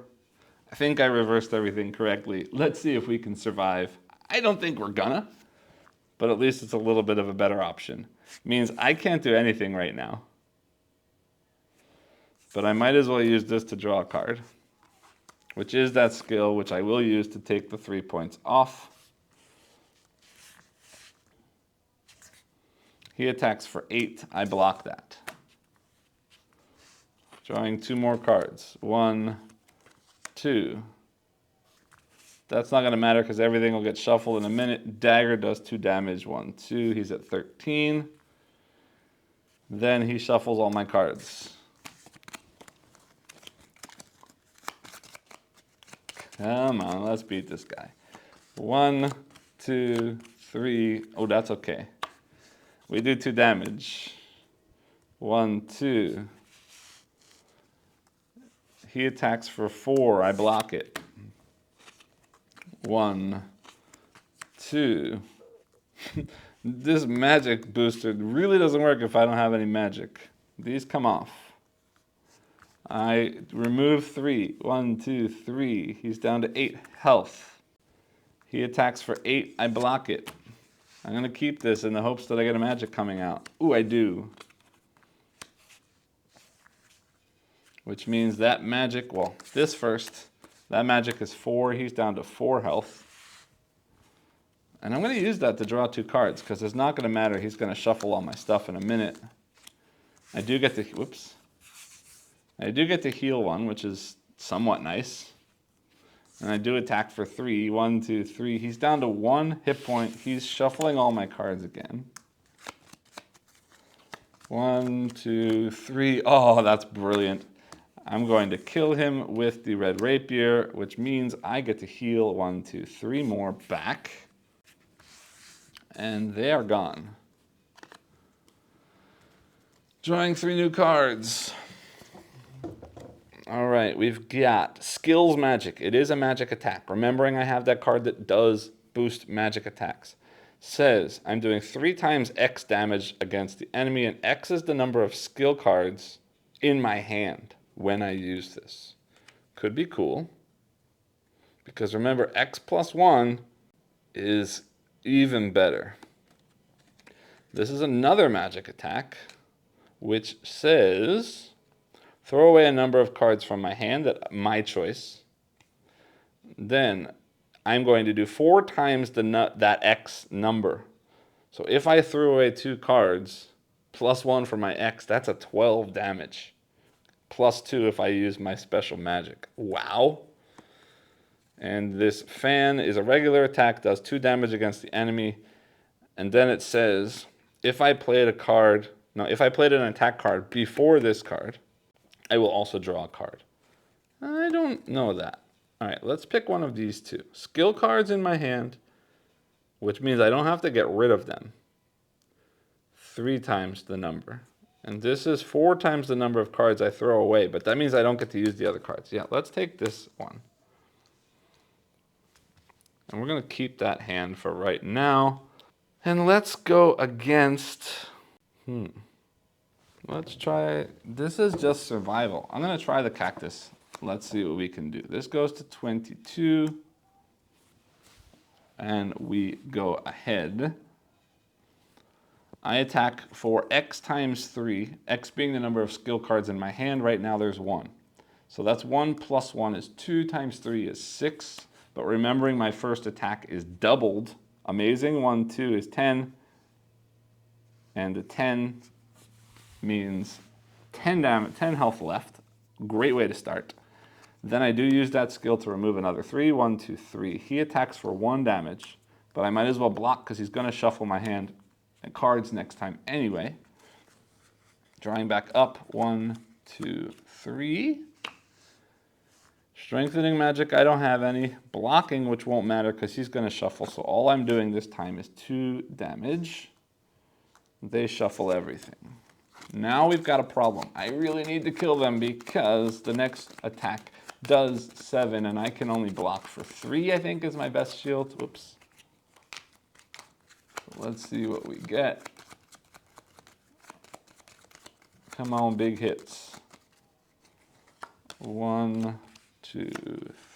I think I reversed everything correctly. Let's see if we can survive. I don't think we're gonna. But at least it's a little bit of a better option. Means I can't do anything right now. But I might as well use this to draw a card, which is that skill, which I will use to take the 3 points off. He attacks for 8. I block that. Drawing 2 more cards. 1, 2. That's not going to matter because everything will get shuffled in a minute. Dagger does 2 damage. 1, 2. He's at 13. Then he shuffles all my cards. Come on, let's beat this guy. 1, 2, 3. Oh, that's okay. We do 2 damage. 1, 2. He attacks for 4. I block it. 1, 2. This magic booster really doesn't work if I don't have any magic. These come off. I remove 3. 1, 2, 3. He's down to 8 health. He attacks for 8. I block it. I'm going to keep this in the hopes that I get a magic coming out. Ooh, I do. Which means that magic, well, this first. That magic is 4. He's down to 4 health. And I'm going to use that to draw 2 cards because it's not going to matter. He's going to shuffle all my stuff in a minute. I do get to, whoops. I do get to heal 1, which is somewhat nice. And I do attack for 3. 1, 2, 3. He's down to 1 hit point. He's shuffling all my cards again. 1, 2, 3. Oh, that's brilliant. I'm going to kill him with the red rapier, which means I get to heal 1, 2, 3 more back. And they are gone. Drawing 3 new cards. All right, we've got Skills Magic. It is a magic attack. Remembering I have that card that does boost magic attacks. Says I'm doing 3 times X damage against the enemy, and X is the number of skill cards in my hand when I use this. Could be cool. Because remember, X plus 1 is even better. This is another magic attack, which says throw away a number of cards from my hand at my choice. Then I'm going to do 4 times that X number. So if I threw away 2 cards, plus 1 for my X, that's a 12 damage. Plus 2 if I use my special magic. Wow. And this fan is a regular attack, does 2 damage against the enemy. And then it says, if I played an attack card before this card, I will also draw a card. I don't know that. All right, let's pick one of these 2. Skill cards in my hand, which means I don't have to get rid of them. 3 times the number. And this is 4 times the number of cards I throw away, but that means I don't get to use the other cards. Yeah, let's take this one. And we're going to keep that hand for right now. And let's go against... Let's try... This is just survival. I'm going to try the cactus. Let's see what we can do. This goes to 22. And we go ahead. I attack for X times 3. X being the number of skill cards in my hand. Right now there's 1. So that's 1 plus 1 is 2 times 3 is 6. But remembering my first attack is doubled. Amazing. 1, 2 is 10. And the 10 means 10 damage, 10 health left. Great way to start. Then I do use that skill to remove another 3. 1, 2, 3. He attacks for 1 damage, but I might as well block because he's going to shuffle my hand and cards next time anyway. Drawing back up. 1, 2, 3. Strengthening magic, I don't have any. Blocking, which won't matter because he's going to shuffle. So all I'm doing this time is 2 damage. They shuffle everything. Now we've got a problem. I really need to kill them because the next attack does 7 and I can only block for 3, I think is my best shield. Whoops. Let's see what we get. Come on, big hits. 1, 2,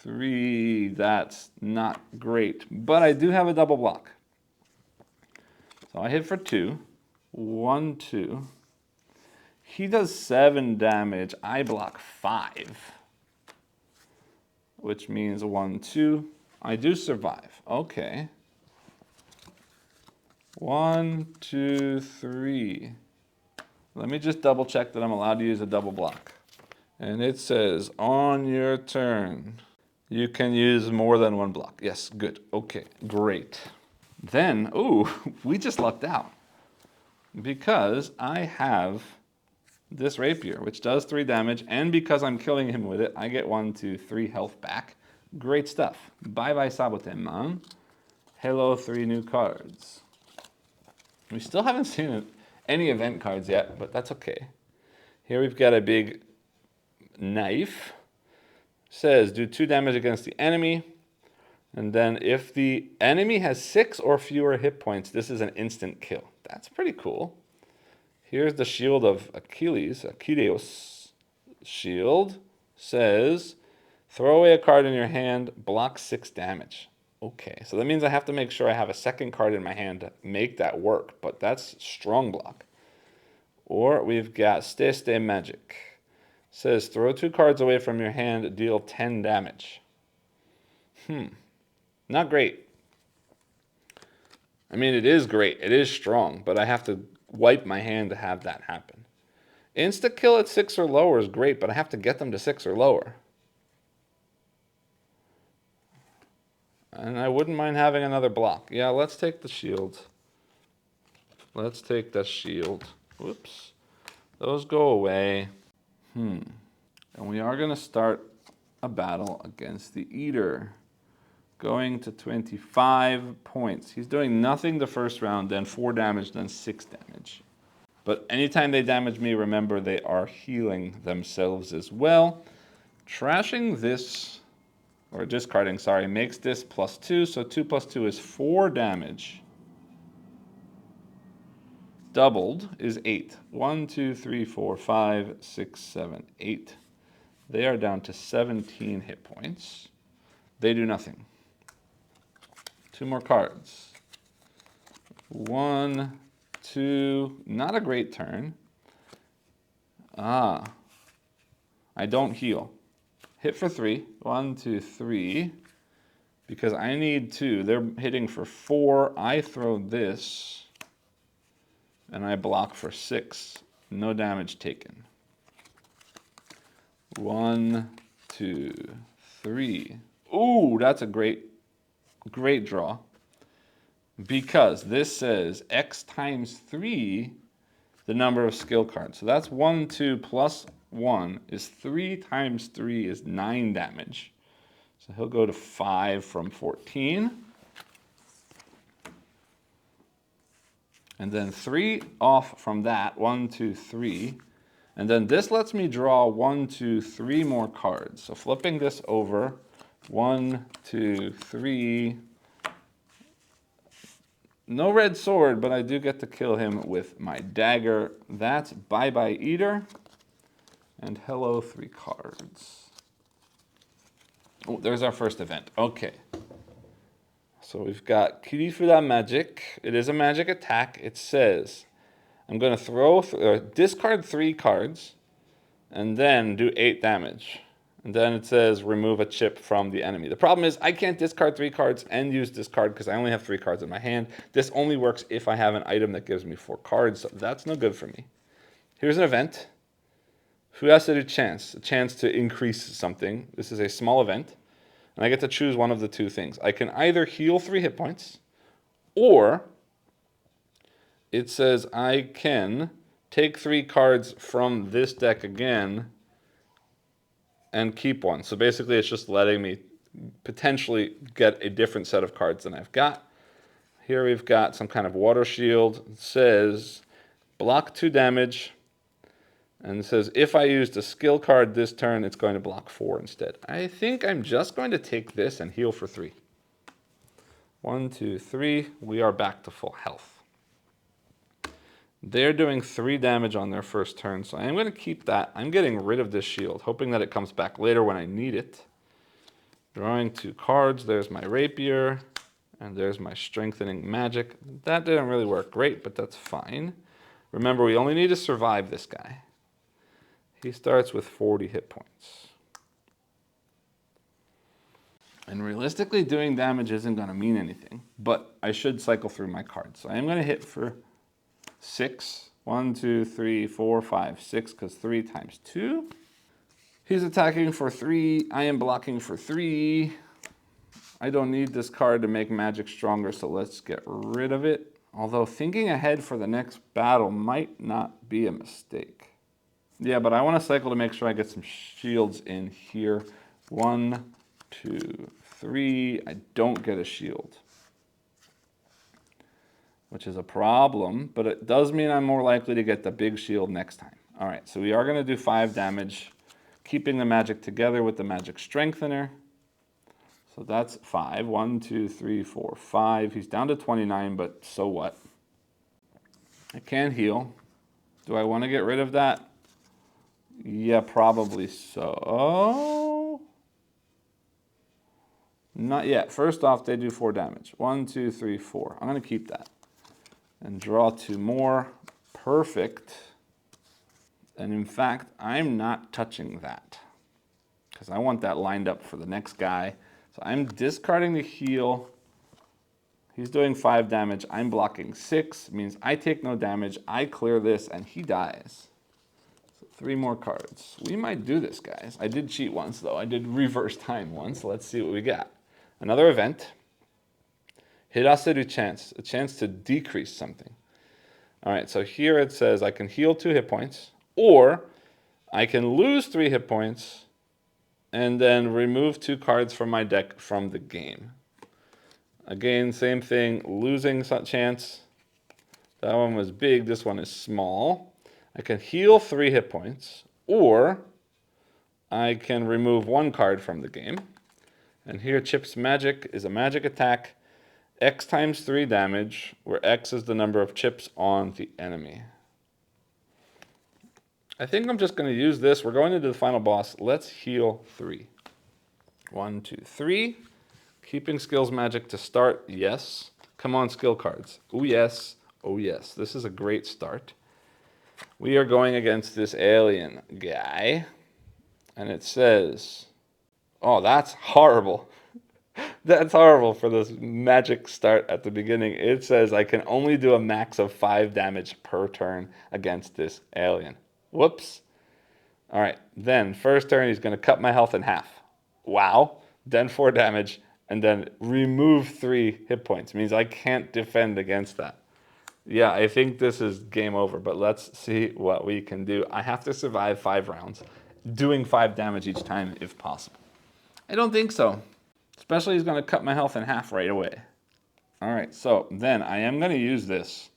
3. That's not great, but I do have a double block. So I hit for 2. 1, 2. He does 7 damage. I block 5, which means 1, 2. I do survive. Okay. 1, 2, 3. Let me just double check that I'm allowed to use a double block. And it says, on your turn, you can use more than 1 block. Yes, good. Okay, great. Then, ooh, we just lucked out. Because I have this rapier, which does 3 damage, and because I'm killing him with it, I get 1, 2, 3 health back. Great stuff. Bye-bye, Saboten-man. Hello, 3 new cards. We still haven't seen any event cards yet, but that's okay. Here we've got a big knife. Says, do 2 damage against the enemy. And then if the enemy has 6 or fewer hit points, this is an instant kill. That's pretty cool. Here's the shield of Achilles shield. Says, throw away a card in your hand, block 6 damage. Okay, so that means I have to make sure I have a second card in my hand to make that work, but that's strong block. Or we've got Stay Magic. Says, throw 2 cards away from your hand, deal 10 damage. Not great. I mean, it is great. It is strong, but I have to wipe my hand to have that happen. Insta kill at 6 or lower is great, but I have to get them to 6 or lower. And I wouldn't mind having another block. Yeah, let's take the shield. Let's take the shield. Whoops. Those go away. And we are going to start a battle against the Eater. Going to 25 points. He's doing nothing the first round, then 4 damage, then 6 damage. But anytime they damage me, remember they are healing themselves as well. Trashing this, or discarding, sorry, makes this +2. So 2 + 2 is 4 damage. Doubled is 8. 1, 2, 3, 4, 5, 6, 7, 8. They are down to 17 hit points. They do nothing. 2 more cards. 1, 2, not a great turn. I don't heal. Hit for 3. 1, 2, 3. Because I need 2. They're hitting for 4. I throw this. And I block for 6. No damage taken. 1, 2, 3. Ooh, that's a great draw. Because this says X times 3, the number of skill cards. So that's 1, 2 plus 1 is 3 times 3 is 9 damage. So he'll go to 5 from 14. And then 3 off from that, 1, 2, 3. And then this lets me draw 1, 2, 3 more cards. So flipping this over, 1, 2, 3. No red sword, but I do get to kill him with my dagger. That's bye-bye Eater. And hello 3 cards. Oh, there's our first event. Okay. So we've got Kirifura Magic. It is a magic attack. It says, I'm going to discard 3 cards and then do 8 damage. And then it says remove a chip from the enemy. The problem is I can't discard 3 cards and use this card because I only have 3 cards in my hand. This only works if I have an item that gives me 4 cards, so that's no good for me. Here's an event. Who has to do chance? A chance to increase something. This is a small event. And I get to choose one of the 2 things. I can either heal 3 hit points, or it says I can take 3 cards from this deck again and keep one. So basically it's just letting me potentially get a different set of cards than I've got. Here we've got some kind of water shield. It says block 2 damage. And it says if I used a skill card this turn, it's going to block 4 instead. I think I'm just going to take this and heal for 3. 1, 2, 3. We are back to full health. They're doing 3 damage on their first turn, so I am going to keep that. I'm getting rid of this shield, hoping that it comes back later when I need it. Drawing 2 cards. There's my rapier, and there's my strengthening magic. That didn't really work great, but that's fine. Remember, we only need to survive this guy. He starts with 40 hit points. And realistically, doing damage isn't going to mean anything, but I should cycle through my cards. So I am going to hit for 6. 1, 2, 3, 4, 5, 6, because 3 times 2. He's attacking for 3. I am blocking for 3. I don't need this card to make magic stronger, so let's get rid of it. Although thinking ahead for the next battle might not be a mistake. Yeah, but I want to cycle to make sure I get some shields in here. 1, 2, 3. I don't get a shield, which is a problem, but it does mean I'm more likely to get the big shield next time. All right, so we are going to do 5 damage, keeping the magic together with the magic strengthener. So that's 5. 1, 2, 3, 4, 5. He's down to 29, but so what? I can heal. Do I want to get rid of that? Yeah, probably so. Not yet. First off, they do 4 damage. 1, 2, 3, 4. I'm going to keep that. And draw 2 more. Perfect. And in fact, I'm not touching that, because I want that lined up for the next guy. So I'm discarding the heal. He's doing 5 damage. I'm blocking 6. It means I take no damage. I clear this, and he dies. So 3 more cards. We might do this, guys. I did cheat once, though. I did reverse time once. Let's see what we got. Another event. Hiraseru chance. A chance to decrease something. All right, so here it says I can heal 2 hit points, or I can lose 3 hit points and then remove 2 cards from my deck from the game. Again, same thing, losing chance. That one was big, this one is small. I can heal 3 hit points, or I can remove 1 card from the game. And here Chip's magic is a magic attack. X times 3 damage, where X is the number of chips on the enemy. I think I'm just going to use this. We're going into the final boss. Let's heal 3. 1, 2, 3. Keeping skills magic to start, yes. Come on, skill cards. Oh, yes. Oh, yes. This is a great start. We are going against this alien guy. And it says, oh, that's horrible. That's horrible for this magic start at the beginning. It says I can only do a max of 5 damage per turn against this alien. Whoops. All right, then first turn he's going to cut my health in half. Wow. Then 4 damage, and then remove 3 hit points. Means I can't defend against that. Yeah, I think this is game over, but let's see what we can do. I have to survive 5 rounds, doing 5 damage each time if possible. I don't think so. Especially he's going to cut my health in half right away. All right, so then I am going to use this,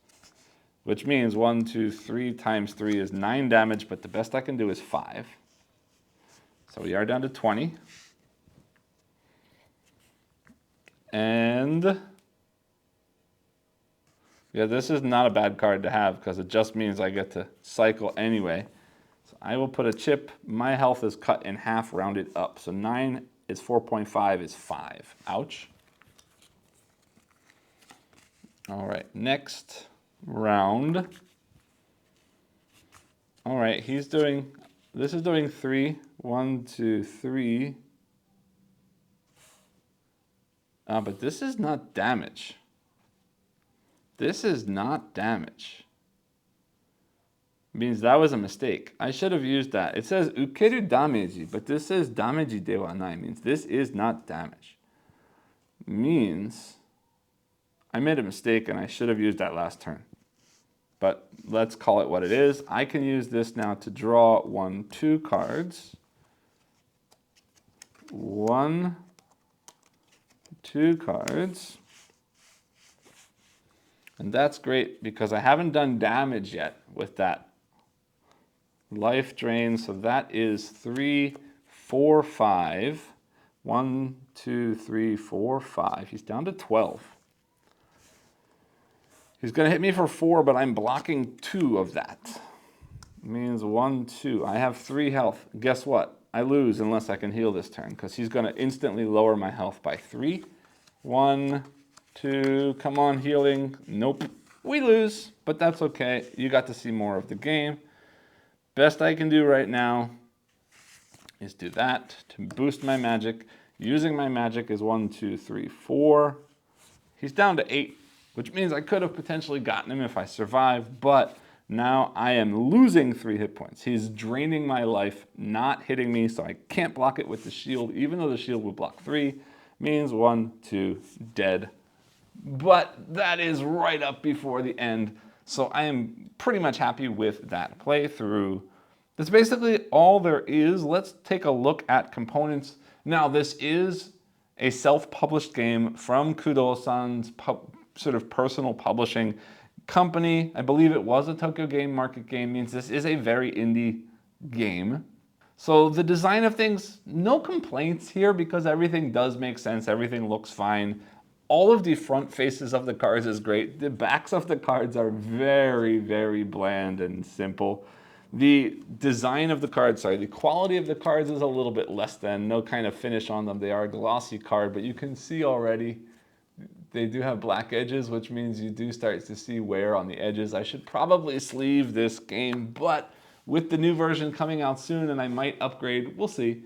which means 1, 2, 3 times 3 is 9 damage, but the best I can do is 5. So we are down to 20. And yeah, this is not a bad card to have because it just means I get to cycle anyway. So I will put a chip. My health is cut in half, rounded up. So 9 is 4.5 is 5. Ouch. All right, next round. All right, this is doing 3. 1, 2, 3. But this is not damage. This is not damage. Means that was a mistake. I should have used that. It says ukeru dameji, but this says dameji de wa nai. Means this is not damage. Means I made a mistake and I should have used that last turn. But let's call it what it is. I can use this now to draw 1, 2 cards. 1, 2 cards. And that's great because I haven't done damage yet with that life drain. So that is 3, 4, 5. 1, 2, 3, 4, 5. He's down to 12. He's going to hit me for 4, but I'm blocking 2 of that. Means 1, 2. I have 3 health. Guess what? I lose unless I can heal this turn because he's going to instantly lower my health by 3. 1, 2. Come on, healing. Nope. We lose, but that's okay. You got to see more of the game. Best I can do right now is do that to boost my magic. Using my magic is 1, 2, 3, 4. He's down to 8. Which means I could have potentially gotten him if I survived, but now I am losing 3 hit points. He's draining my life, not hitting me, so I can't block it with the shield, even though the shield would block 3. Means 1, 2, dead. But that is right up before the end, so I am pretty much happy with that playthrough. That's basically all there is. Let's take a look at components. Now, this is a self-published game from Kudo-san's sort of personal publishing company. I believe it was a Tokyo Game Market game. Means this is a very indie game. So the design of things, no complaints here because everything does make sense. Everything looks fine. All of the front faces of the cards is great. The backs of the cards are very, very bland and simple. The design of the cards, the quality of the cards is a little bit less than. No kind of finish on them. They are a glossy card, but you can see already they do have black edges, which means you do start to see wear on the edges. I should probably sleeve this game, but with the new version coming out soon and I might upgrade, we'll see.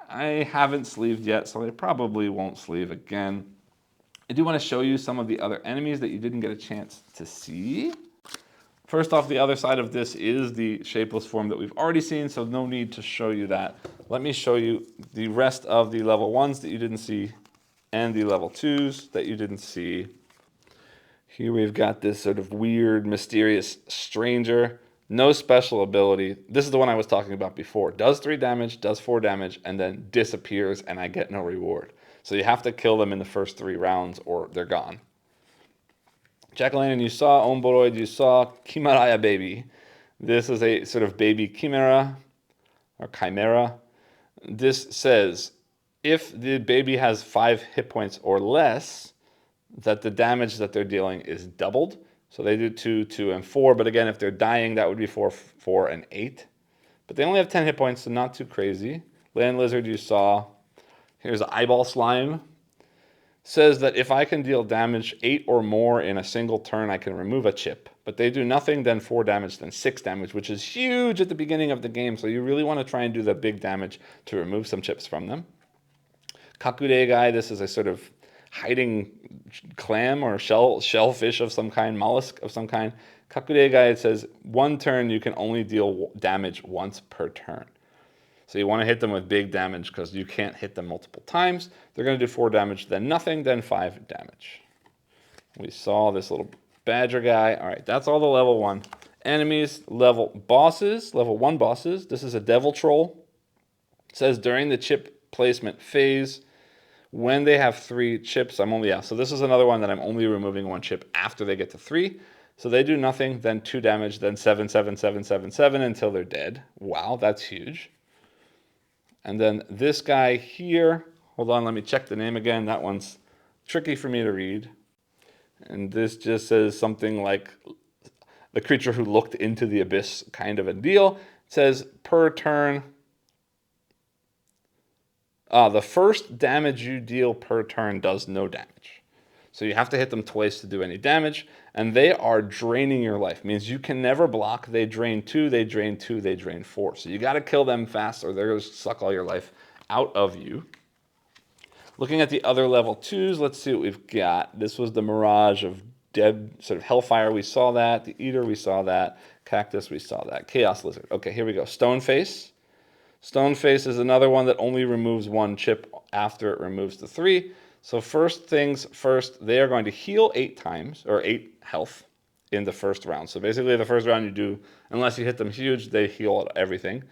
I haven't sleeved yet, so I probably won't sleeve again. I do want to show you some of the other enemies that you didn't get a chance to see. First off, the other side of this is the shapeless form that we've already seen, so no need to show you that. Let me show you the rest of the level 1s that you didn't see and the level 2s that you didn't see. Here we've got this sort of weird, mysterious stranger. No special ability. This is the one I was talking about before. Does 3 damage, does 4 damage, and then disappears and I get no reward. So you have to kill them in the first 3 rounds or they're gone. Jack-o'-lantern you saw, Omboroid you saw, Kimaraya baby. This is a sort of baby chimera or chimera. This says if the baby has 5 hit points or less, that the damage that they're dealing is doubled. So they do 2, 2, and 4. But again, if they're dying, that would be 4, 4, and 8. But they only have 10 hit points, so not too crazy. Land lizard you saw. Here's an eyeball slime. Says that if I can deal damage 8 or more in a single turn, I can remove a chip. But they do nothing, then 4 damage, then 6 damage, which is huge at the beginning of the game. So you really want to try and do the big damage to remove some chips from them. Kakure guy, this is a sort of hiding clam or shellfish of some kind, mollusk of some kind. Kakure guy, it says 1 turn you can only deal damage once per turn. So you want to hit them with big damage because you can't hit them multiple times. They're going to do 4 damage, then nothing, then 5 damage. We saw this little badger guy. All right, that's all the level 1 enemies. Level bosses, level 1 bosses. This is a devil troll. It says during the chip placement phase, when they have 3 chips, so this is another one that I'm only removing 1 chip after they get to 3. So they do nothing, then 2 damage, then 7, 7, 7, 7, 7 until they're dead. Wow, that's huge. And then this guy here, hold on, let me check the name again. That one's tricky for me to read. And this just says something like the creature who looked into the abyss kind of a deal. It says per turn, the first damage you deal per turn does no damage. So you have to hit them twice to do any damage, and they are draining your life. Means you can never block. They drain 2, they drain 2, they drain 4. So you got to kill them fast or they're going to suck all your life out of you. Looking at the other level 2s, let's see what we've got. This was the Mirage of Dead, sort of Hellfire, we saw that. The Eater, we saw that. Cactus, we saw that. Chaos Lizard. Okay, here we go. Stoneface. Stoneface is another one that only removes 1 chip after it removes the 3. So first things first, they are going to heal 8 times, or 8 health in the first round. So basically the first round you do, unless you hit them huge, they heal everything.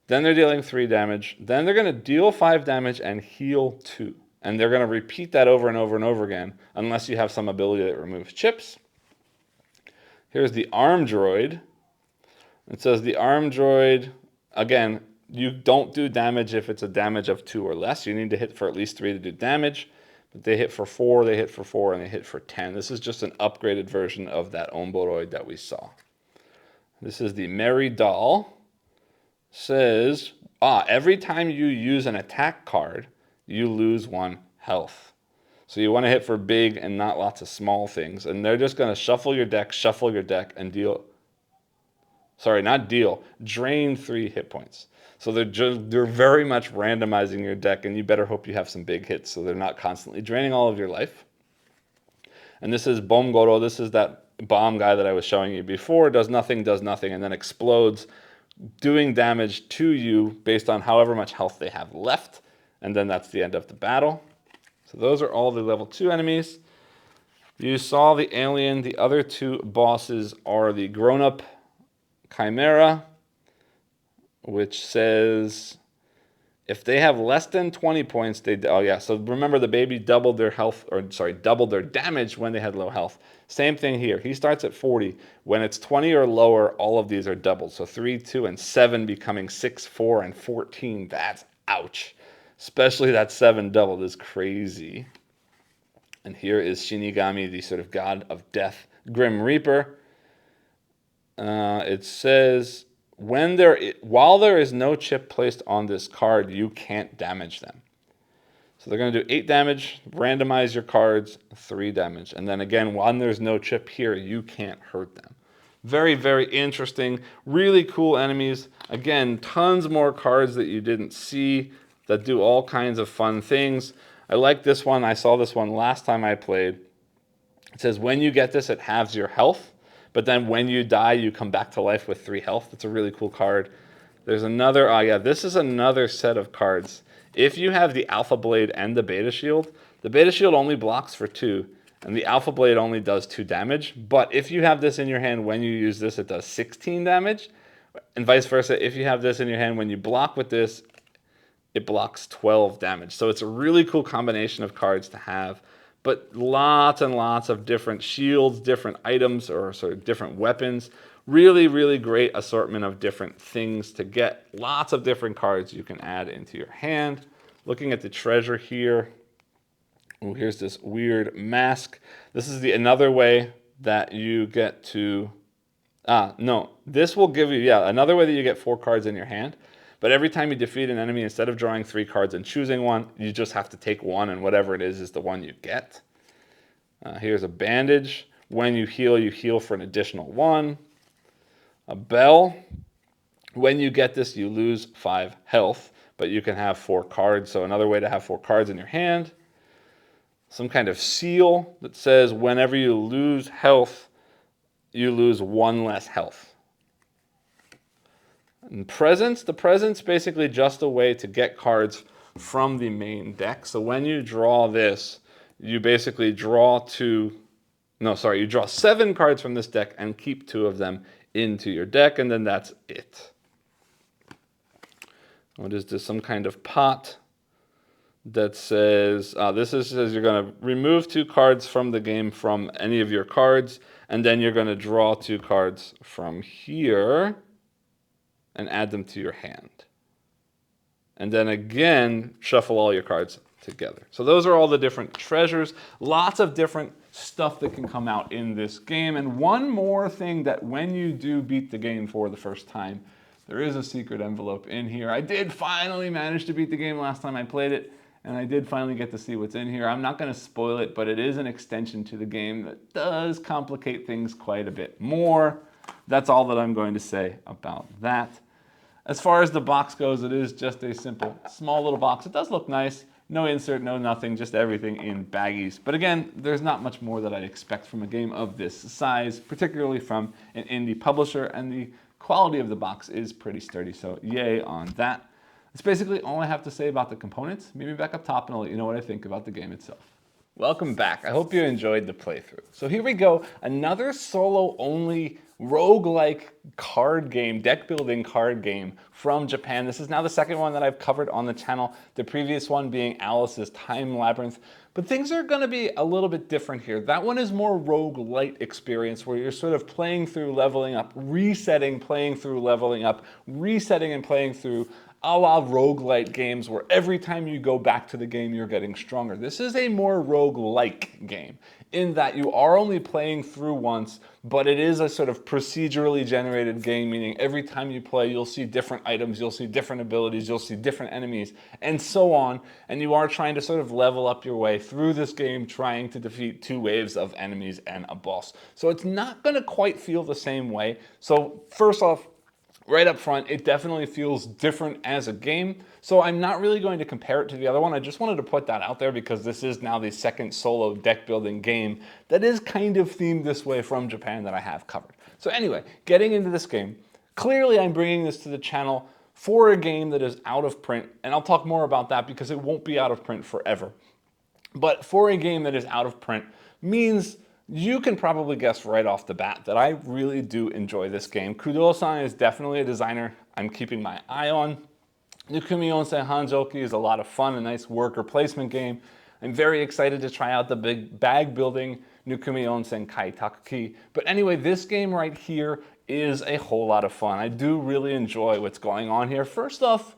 Then they're dealing 3 damage. Then they're going to deal 5 damage and heal 2. And they're going to repeat that over and over and over again, unless you have some ability that removes chips. Here's the Arm Droid. It says the Arm Droid, again, you don't do damage if it's a damage of 2 or less. You need to hit for at least 3 to do damage. But they hit for 4, they hit for 4, and they hit for 10. This is just an upgraded version of that Omboroid that we saw. This is the Merry Doll. Says, every time you use an attack card, you lose 1 health. So you want to hit for big and not lots of small things. And they're just going to shuffle your deck, and deal. Sorry, not deal. Drain 3 hit points. So they're very much randomizing your deck, and you better hope you have some big hits so they're not constantly draining all of your life. And this is Bomgoro. This is that bomb guy that I was showing you before. Does nothing, and then explodes, doing damage to you based on however much health they have left. And then that's the end of the battle. So those are all the level 2 enemies. You saw the alien. The other 2 bosses are the grown-up Chimera, which says if they have less than 20 points, so remember the baby doubled their health, doubled their damage when they had low health. Same thing here. He starts at 40. When it's 20 or lower, all of these are doubled. So 3, 2, and 7 becoming 6, 4, and 14. That's ouch. Especially that 7 doubled is crazy. And here is Shinigami, the sort of god of death, Grim Reaper. It says, while there is no chip placed on this card, you can't damage them. So they're going to do 8 damage, randomize your cards, 3 damage. And then again, when there's no chip here, you can't hurt them. Very, very interesting. Really cool enemies. Again, tons more cards that you didn't see that do all kinds of fun things. I like this one. I saw this one last time I played. It says when you get this, it halves your health. But then when you die, you come back to life with 3 health. That's a really cool card. There's another, this is another set of cards. If you have the Alpha Blade and the Beta Shield only blocks for 2, and the Alpha Blade only does 2 damage. But if you have this in your hand, when you use this, it does 16 damage. And vice versa, if you have this in your hand, when you block with this, it blocks 12 damage. So it's a really cool combination of cards to have. But lots and lots of different shields, different items, or sort of different weapons. Really, really great assortment of different things to get. Lots of different cards you can add into your hand. Looking at the treasure here. Oh, here's this weird mask. This is another way that you get to... this will give you, another way that you get 4 cards in your hand. But every time you defeat an enemy, instead of drawing 3 cards and choosing one, you just have to take one, and whatever it is the one you get. Here's a bandage. When you heal for an additional 1. A bell. When you get this, you lose 5 health, but you can have 4 cards. So another way to have 4 cards in your hand. Some kind of seal that says whenever you lose health, you lose 1 less health. And presents, the present's basically just a way to get cards from the main deck. So when you draw this, you basically draw you draw 7 cards from this deck and keep 2 of them into your deck, and then that's it. What is this? Some kind of pot that says, says you're going to remove 2 cards from the game from any of your cards, and then you're going to draw 2 cards from here and add them to your hand. And then again, shuffle all your cards together. So those are all the different treasures. Lots of different stuff that can come out in this game. And one more thing, that when you do beat the game for the first time, there is a secret envelope in here. I did finally manage to beat the game last time I played it, and I did finally get to see what's in here. I'm not going to spoil it, but it is an extension to the game that does complicate things quite a bit more. That's all that I'm going to say about that. As far as the box goes, it is just a simple, small little box. It does look nice. No insert, no nothing, just everything in baggies. But again, there's not much more that I'd expect from a game of this size, particularly from an indie publisher, and the quality of the box is pretty sturdy, so yay on that. That's basically all I have to say about the components. Meet me back up top and I'll let you know what I think about the game itself. Welcome back. I hope you enjoyed the playthrough. So here we go, another solo-only roguelike card game, deck building card game from Japan. This is now the second one that I've covered on the channel, the previous one being Alice's Time Labyrinth. But things are going to be a little bit different here. That one is more roguelite experience where you're sort of playing through, leveling up, resetting, playing through, leveling up, resetting and playing through, a la roguelite games where every time you go back to the game you're getting stronger. This is a more roguelike game in that you are only playing through once, but it is a sort of procedurally generated game, meaning every time you play you'll see different items, you'll see different abilities, you'll see different enemies, and so on, and you are trying to sort of level up your way through this game, trying to defeat 2 waves of enemies and a boss. So it's not going to quite feel the same way. So first off, right up front, it definitely feels different as a game, so I'm not really going to compare it to the other one. I just wanted to put that out there because this is now the second solo deck building game that is kind of themed this way from Japan that I have covered. So anyway, getting into this game, clearly I'm bringing this to the channel for a game that is out of print, and I'll talk more about that because it won't be out of print forever. But for a game that is out of print means you can probably guess right off the bat that I really do enjoy this game. Kudo-san is definitely a designer I'm keeping my eye on. Nukumi Onsen Hanjoki is a lot of fun, a nice worker placement game. I'm very excited to try out the big bag building Nukumi Onsen Kaitakuki. But anyway, this game right here is a whole lot of fun. I do really enjoy what's going on here. First off,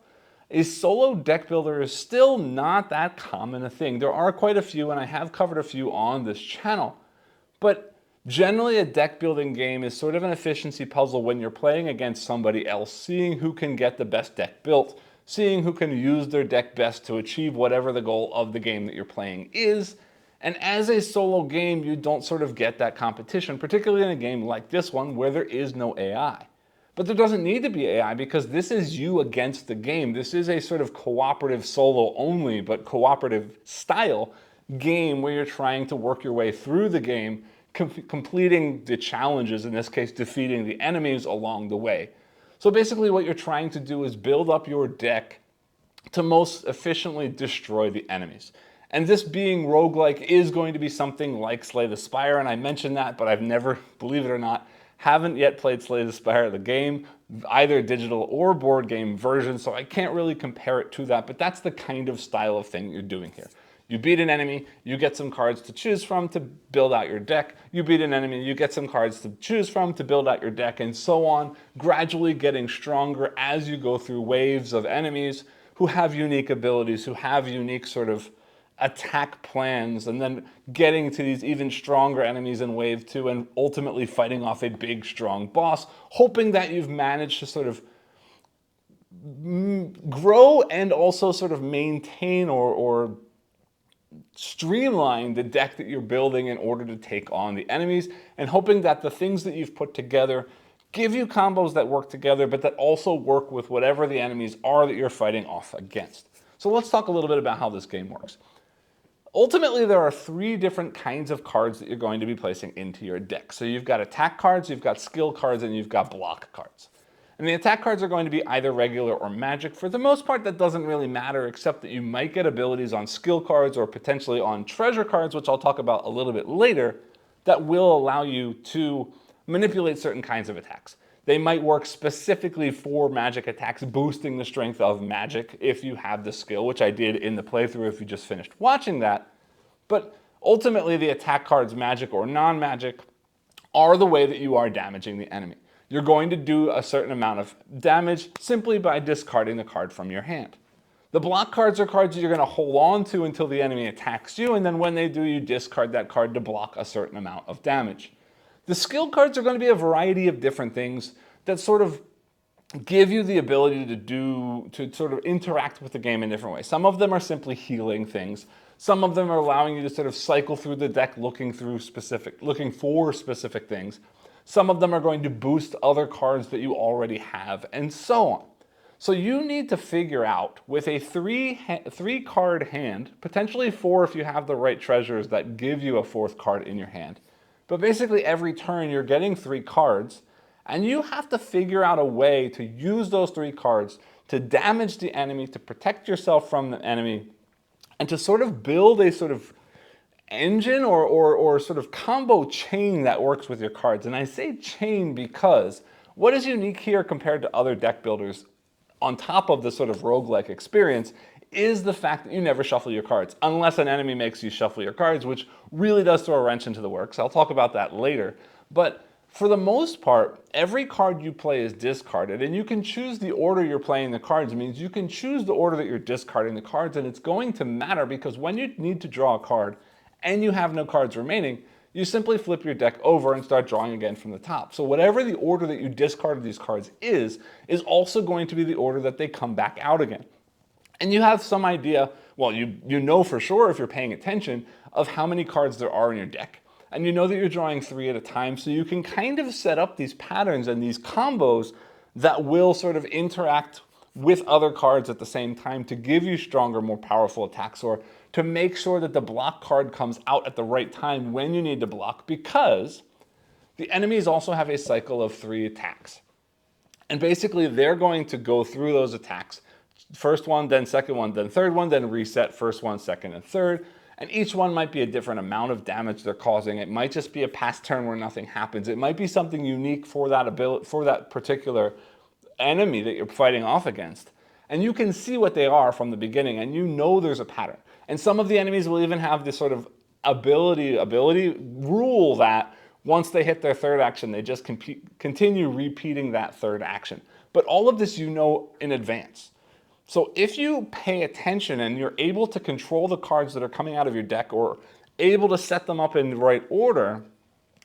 a solo deck builder is still not that common a thing. There are quite a few, and I have covered a few on this channel. But generally a deck building game is sort of an efficiency puzzle when you're playing against somebody else, seeing who can get the best deck built, seeing who can use their deck best to achieve whatever the goal of the game that you're playing is. And as a solo game, you don't sort of get that competition, particularly in a game like this one where there is no AI. But there doesn't need to be AI because this is you against the game. This is a sort of cooperative solo only, but cooperative style game where you're trying to work your way through the game, completing the challenges, in this case defeating the enemies along the way. So basically what you're trying to do is build up your deck to most efficiently destroy the enemies. And this being roguelike is going to be something like Slay the Spire, and I mentioned that, but I've never, believe it or not, haven't yet played Slay the Spire, the game, either digital or board game version, so I can't really compare it to that, but that's the kind of style of thing you're doing here. You beat an enemy, you get some cards to choose from to build out your deck. You beat an enemy, you get some cards to choose from to build out your deck, and so on, gradually getting stronger as you go through waves of enemies who have unique abilities, who have unique sort of attack plans, and then getting to these even stronger enemies in wave 2 and ultimately fighting off a big, strong boss, hoping that you've managed to sort of grow and also sort of maintain or streamline the deck that you're building in order to take on the enemies, and hoping that the things that you've put together give you combos that work together, but that also work with whatever the enemies are that you're fighting off against. So let's talk a little bit about how this game works. Ultimately, there are 3 different kinds of cards that you're going to be placing into your deck. So you've got attack cards, you've got skill cards, and you've got block cards. And the attack cards are going to be either regular or magic. For the most part, that doesn't really matter, except that you might get abilities on skill cards or potentially on treasure cards, which I'll talk about a little bit later, that will allow you to manipulate certain kinds of attacks. They might work specifically for magic attacks, boosting the strength of magic if you have the skill, which I did in the playthrough if you just finished watching that. But ultimately, the attack cards, magic or non-magic, are the way that you are damaging the enemy. You're going to do a certain amount of damage simply by discarding the card from your hand. The block cards are cards you're going to hold on to until the enemy attacks you, and then when they do, you discard that card to block a certain amount of damage. The skill cards are going to be a variety of different things that sort of give you the ability to sort of interact with the game in different ways. Some of them are simply healing things. Some of them are allowing you to sort of cycle through the deck looking for specific things. Some of them are going to boost other cards that you already have, and so on. So you need to figure out with a three card hand, potentially four if you have the right treasures that give you a fourth card in your hand. But basically every turn you're getting 3 cards, and you have to figure out a way to use those 3 cards to damage the enemy, to protect yourself from the enemy, and to sort of build a sort of engine or sort of combo chain that works with your cards. And I say chain because what is unique here compared to other deck builders on top of the sort of roguelike experience is the fact that you never shuffle your cards unless an enemy makes you shuffle your cards, which really does throw a wrench into the works. I'll talk about that later. But for the most part, every card you play is discarded, and you can choose the order you're playing the cards. It means you can choose the order that you're discarding the cards, and it's going to matter because when you need to draw a card and you have no cards remaining, you simply flip your deck over and start drawing again from the top. So whatever the order that you discarded these cards is also going to be the order that they come back out again. And you have some idea, well, you know for sure if you're paying attention, of how many cards there are in your deck. And you know that you're drawing 3 at a time, so you can kind of set up these patterns and these combos that will sort of interact with other cards at the same time to give you stronger, more powerful attacks, or to make sure that the block card comes out at the right time when you need to block, because the enemies also have a cycle of 3 attacks. And basically they're going to go through those attacks. First one, then second one, then third one, then reset first one, second, and third. And each one might be a different amount of damage they're causing. It might just be a past turn where nothing happens. It might be something unique for that ability, for that particular enemy that you're fighting off against. And you can see what they are from the beginning, and you know there's a pattern. And some of the enemies will even have this sort of ability rule that once they hit their third action, they just continue repeating that third action. But all of this you know in advance. So if you pay attention and you're able to control the cards that are coming out of your deck or able to set them up in the right order,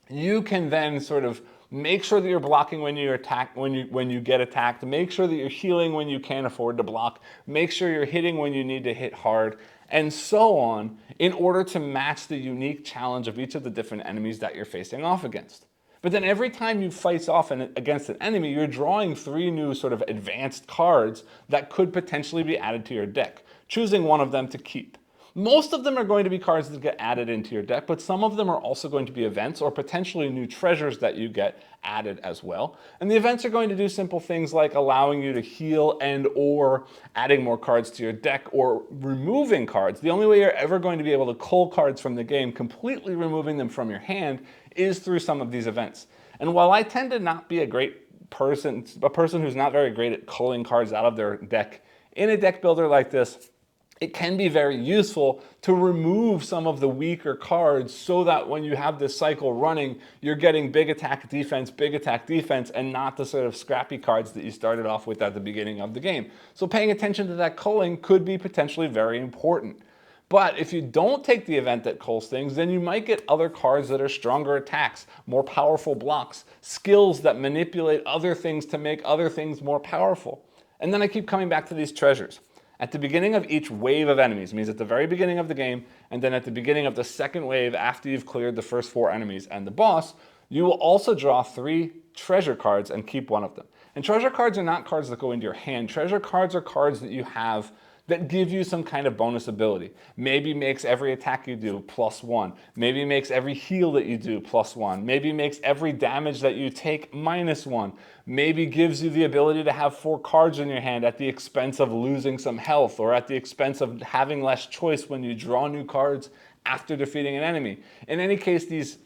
you can then sort of make sure that you're blocking when you attack, when you get attacked, make sure that you're healing when you can't afford to block, make sure you're hitting when you need to hit hard, and so on, in order to match the unique challenge of each of the different enemies that you're facing off against. But then every time you face off against an enemy, you're drawing 3 new sort of advanced cards that could potentially be added to your deck, choosing one of them to keep. Most of them are going to be cards that get added into your deck, but some of them are also going to be events or potentially new treasures that you get added as well. And the events are going to do simple things like allowing you to heal and or adding more cards to your deck or removing cards. The only way you're ever going to be able to cull cards from the game, completely removing them from your hand, is through some of these events. And while I tend to not be a person who's not very great at culling cards out of their deck, in a deck builder like this, it can be very useful to remove some of the weaker cards so that when you have this cycle running, you're getting big attack defense, and not the sort of scrappy cards that you started off with at the beginning of the game. So paying attention to that culling could be potentially very important. But if you don't take the event that culls things, then you might get other cards that are stronger attacks, more powerful blocks, skills that manipulate other things to make other things more powerful. And then I keep coming back to these treasures. At the beginning of each wave of enemies, means at the very beginning of the game, and then at the beginning of the second wave after you've cleared the first 4 enemies and the boss, you will also draw 3 treasure cards and keep one of them. And treasure cards are not cards that go into your hand. Treasure cards are cards that you have that give you some kind of bonus ability. Maybe makes every attack you do +1. Maybe makes every heal that you do +1. Maybe makes every damage that you take -1. Maybe gives you the ability to have 4 cards in your hand at the expense of losing some health or at the expense of having less choice when you draw new cards after defeating an enemy. In any case, these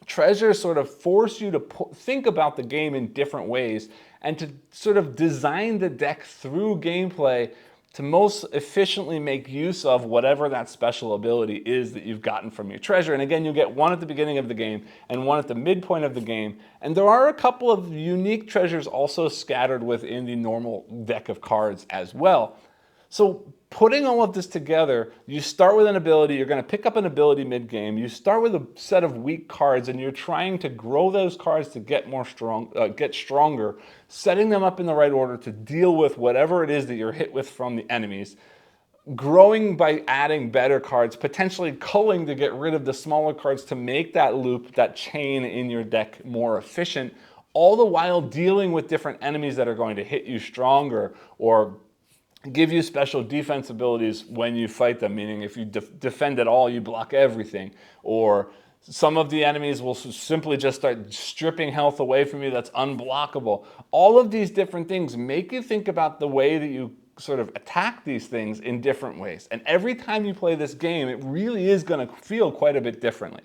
treasures sort of force you to think about the game in different ways and to sort of design the deck through gameplay to most efficiently make use of whatever that special ability is that you've gotten from your treasure. And again, you'll get one at the beginning of the game and one at the midpoint of the game. And there are a couple of unique treasures also scattered within the normal deck of cards as well. So putting all of this together, you start with an ability, you're going to pick up an ability mid-game, you start with a set of weak cards, and you're trying to grow those cards to get get stronger, setting them up in the right order to deal with whatever it is that you're hit with from the enemies, growing by adding better cards, potentially culling to get rid of the smaller cards to make that loop, that chain in your deck more efficient, all the while dealing with different enemies that are going to hit you stronger or give you special defense abilities when you fight them, meaning if you defend at all, you block everything. Or some of the enemies will simply just start stripping health away from you that's unblockable. All of these different things make you think about the way that you sort of attack these things in different ways. And every time you play this game, it really is going to feel quite a bit differently.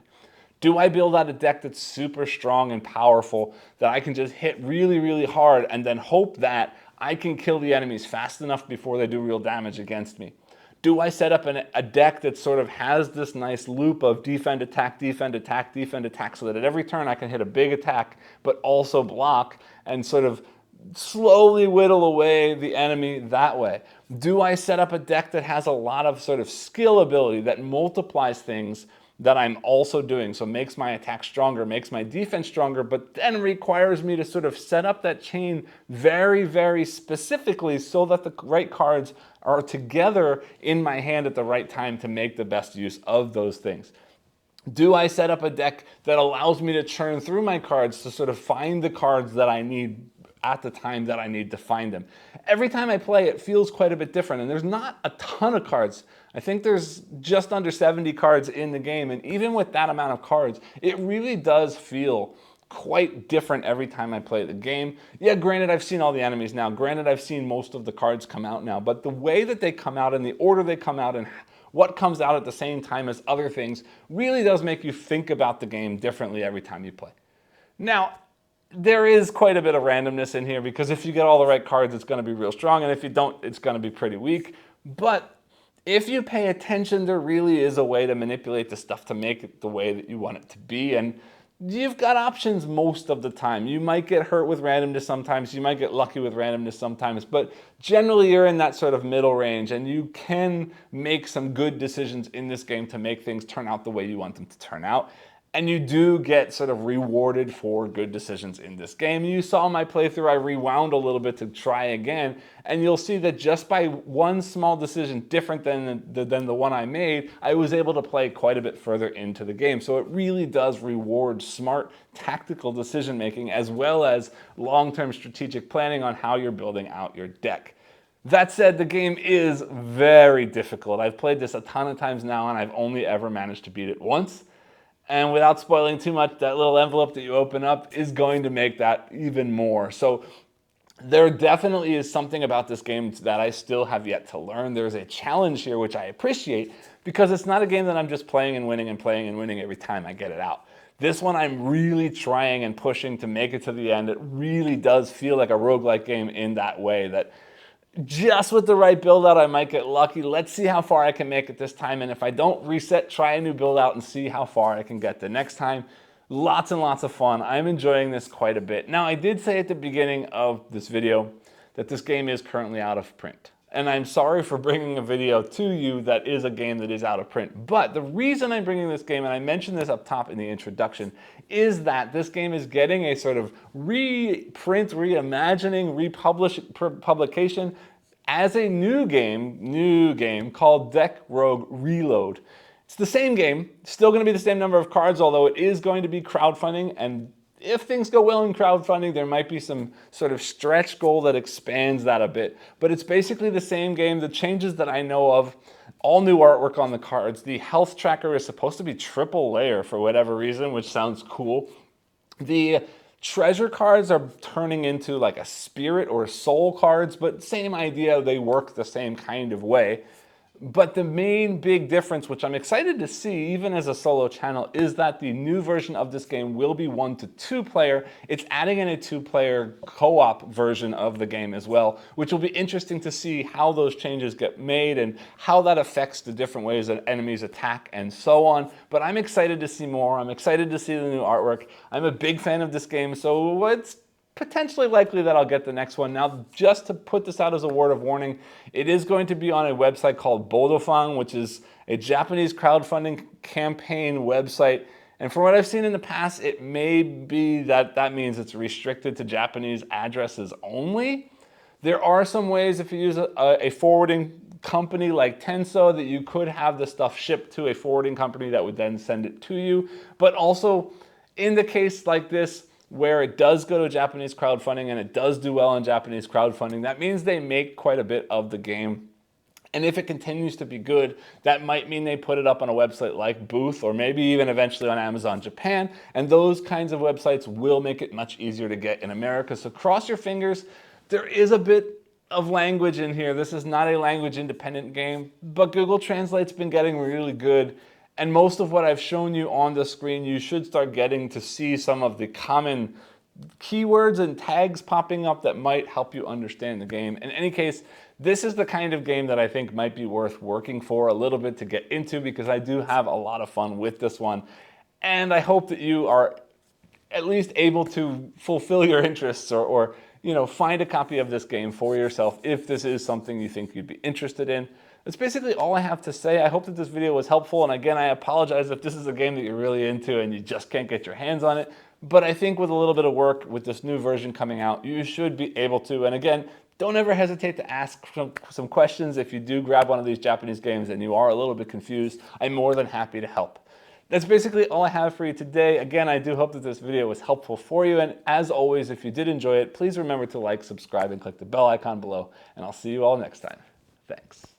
Do I build out a deck that's super strong and powerful that I can just hit really, really hard and then hope that I can kill the enemies fast enough before they do real damage against me? Do I set up a deck that sort of has this nice loop of defend, attack, defend, attack, defend, attack, so that at every turn I can hit a big attack, but also block and sort of slowly whittle away the enemy that way? Do I set up a deck that has a lot of sort of skill ability that multiplies things that I'm also doing, so makes my attack stronger, makes my defense stronger, but then requires me to sort of set up that chain very, very specifically so that the right cards are together in my hand at the right time to make the best use of those things? Do I set up a deck that allows me to churn through my cards to sort of find the cards that I need at the time that I need to find them? Every time I play, it feels quite a bit different, and there's not a ton of cards. I think there's just under 70 cards in the game, and even with that amount of cards, it really does feel quite different every time I play the game. Yeah, granted, I've seen all the enemies now. Granted, I've seen most of the cards come out now, but the way that they come out and the order they come out and what comes out at the same time as other things really does make you think about the game differently every time you play. Now, there is quite a bit of randomness in here because if you get all the right cards, it's going to be real strong, and if you don't, it's going to be pretty weak. But if you pay attention, there really is a way to manipulate the stuff to make it the way that you want it to be, and you've got options most of the time. You might get hurt with randomness sometimes, you might get lucky with randomness sometimes, but generally you're in that sort of middle range, and you can make some good decisions in this game to make things turn out the way you want them to turn out. And you do get sort of rewarded for good decisions in this game. You saw my playthrough, I rewound a little bit to try again, and you'll see that just by one small decision different than the one I made, I was able to play quite a bit further into the game. So it really does reward smart tactical decision making as well as long-term strategic planning on how you're building out your deck. That said, the game is very difficult. I've played this a ton of times now, and I've only ever managed to beat it once. And without spoiling too much, that little envelope that you open up is going to make that even more. So there definitely is something about this game that I still have yet to learn. There's a challenge here, which I appreciate, because it's not a game that I'm just playing and winning every time I get it out. This one I'm really trying and pushing to make it to the end. It really does feel like a roguelike game in that way, that just with the right build out, I might get lucky. Let's see how far I can make it this time. And if I don't reset, try a new build out and see how far I can get the next time. Lots and lots of fun. I'm enjoying this quite a bit. Now, I did say at the beginning of this video that this game is currently out of print. And I'm sorry for bringing a video to you that is a game that is out of print. But the reason I'm bringing this game, and I mentioned this up top in the introduction, is that this game is getting a sort of reprint, reimagining, publication as a new game called Deck Rogue Reload. It's the same game, still going to be the same number of cards, although it is going to be crowdfunding, and if things go well in crowdfunding, there might be some sort of stretch goal that expands that a bit. But it's basically the same game. The changes that I know of, all new artwork on the cards. The health tracker is supposed to be triple layer for whatever reason, which sounds cool. The treasure cards are turning into like a spirit or soul cards, but same idea, they work the same kind of way. But the main big difference, which I'm excited to see even as a solo channel, is that the new version of this game will be 1 to 2 player. It's adding in a 2-player co-op version of the game as well, which will be interesting to see how those changes get made and how that affects the different ways that enemies attack and so on. But I'm excited to see more. I'm excited to see the new artwork. I'm a big fan of this game, so let's potentially likely that I'll get the next one. Now, just to put this out as a word of warning, it is going to be on a website called Bodofang, which is a Japanese crowdfunding campaign website. And from what I've seen in the past, it may be that means it's restricted to Japanese addresses only. There are some ways, if you use a forwarding company like Tenso, that you could have the stuff shipped to a forwarding company that would then send it to you. But also, in the case like this, where it does go to Japanese crowdfunding and it does do well in Japanese crowdfunding, that means they make quite a bit of the game. And if it continues to be good, that might mean they put it up on a website like Booth, or maybe even eventually on Amazon Japan. And those kinds of websites will make it much easier to get in America. So cross your fingers. There is a bit of language in here. This is not a language independent game, but Google Translate's been getting really good. And most of what I've shown you on the screen, you should start getting to see some of the common keywords and tags popping up that might help you understand the game. In any case, this is the kind of game that I think might be worth working for a little bit to get into, because I do have a lot of fun with this one. And I hope that you are at least able to fulfill your interests, or find a copy of this game for yourself if this is something you think you'd be interested in. That's basically all I have to say. I hope that this video was helpful, and again, I apologize if this is a game that you're really into and you just can't get your hands on it, but I think with a little bit of work with this new version coming out, you should be able to. And again, don't ever hesitate to ask some questions if you do grab one of these Japanese games and you are a little bit confused. I'm more than happy to help. That's basically all I have for you today. Again, I do hope that this video was helpful for you, and as always, if you did enjoy it, please remember to like, subscribe, and click the bell icon below, and I'll see you all next time. Thanks.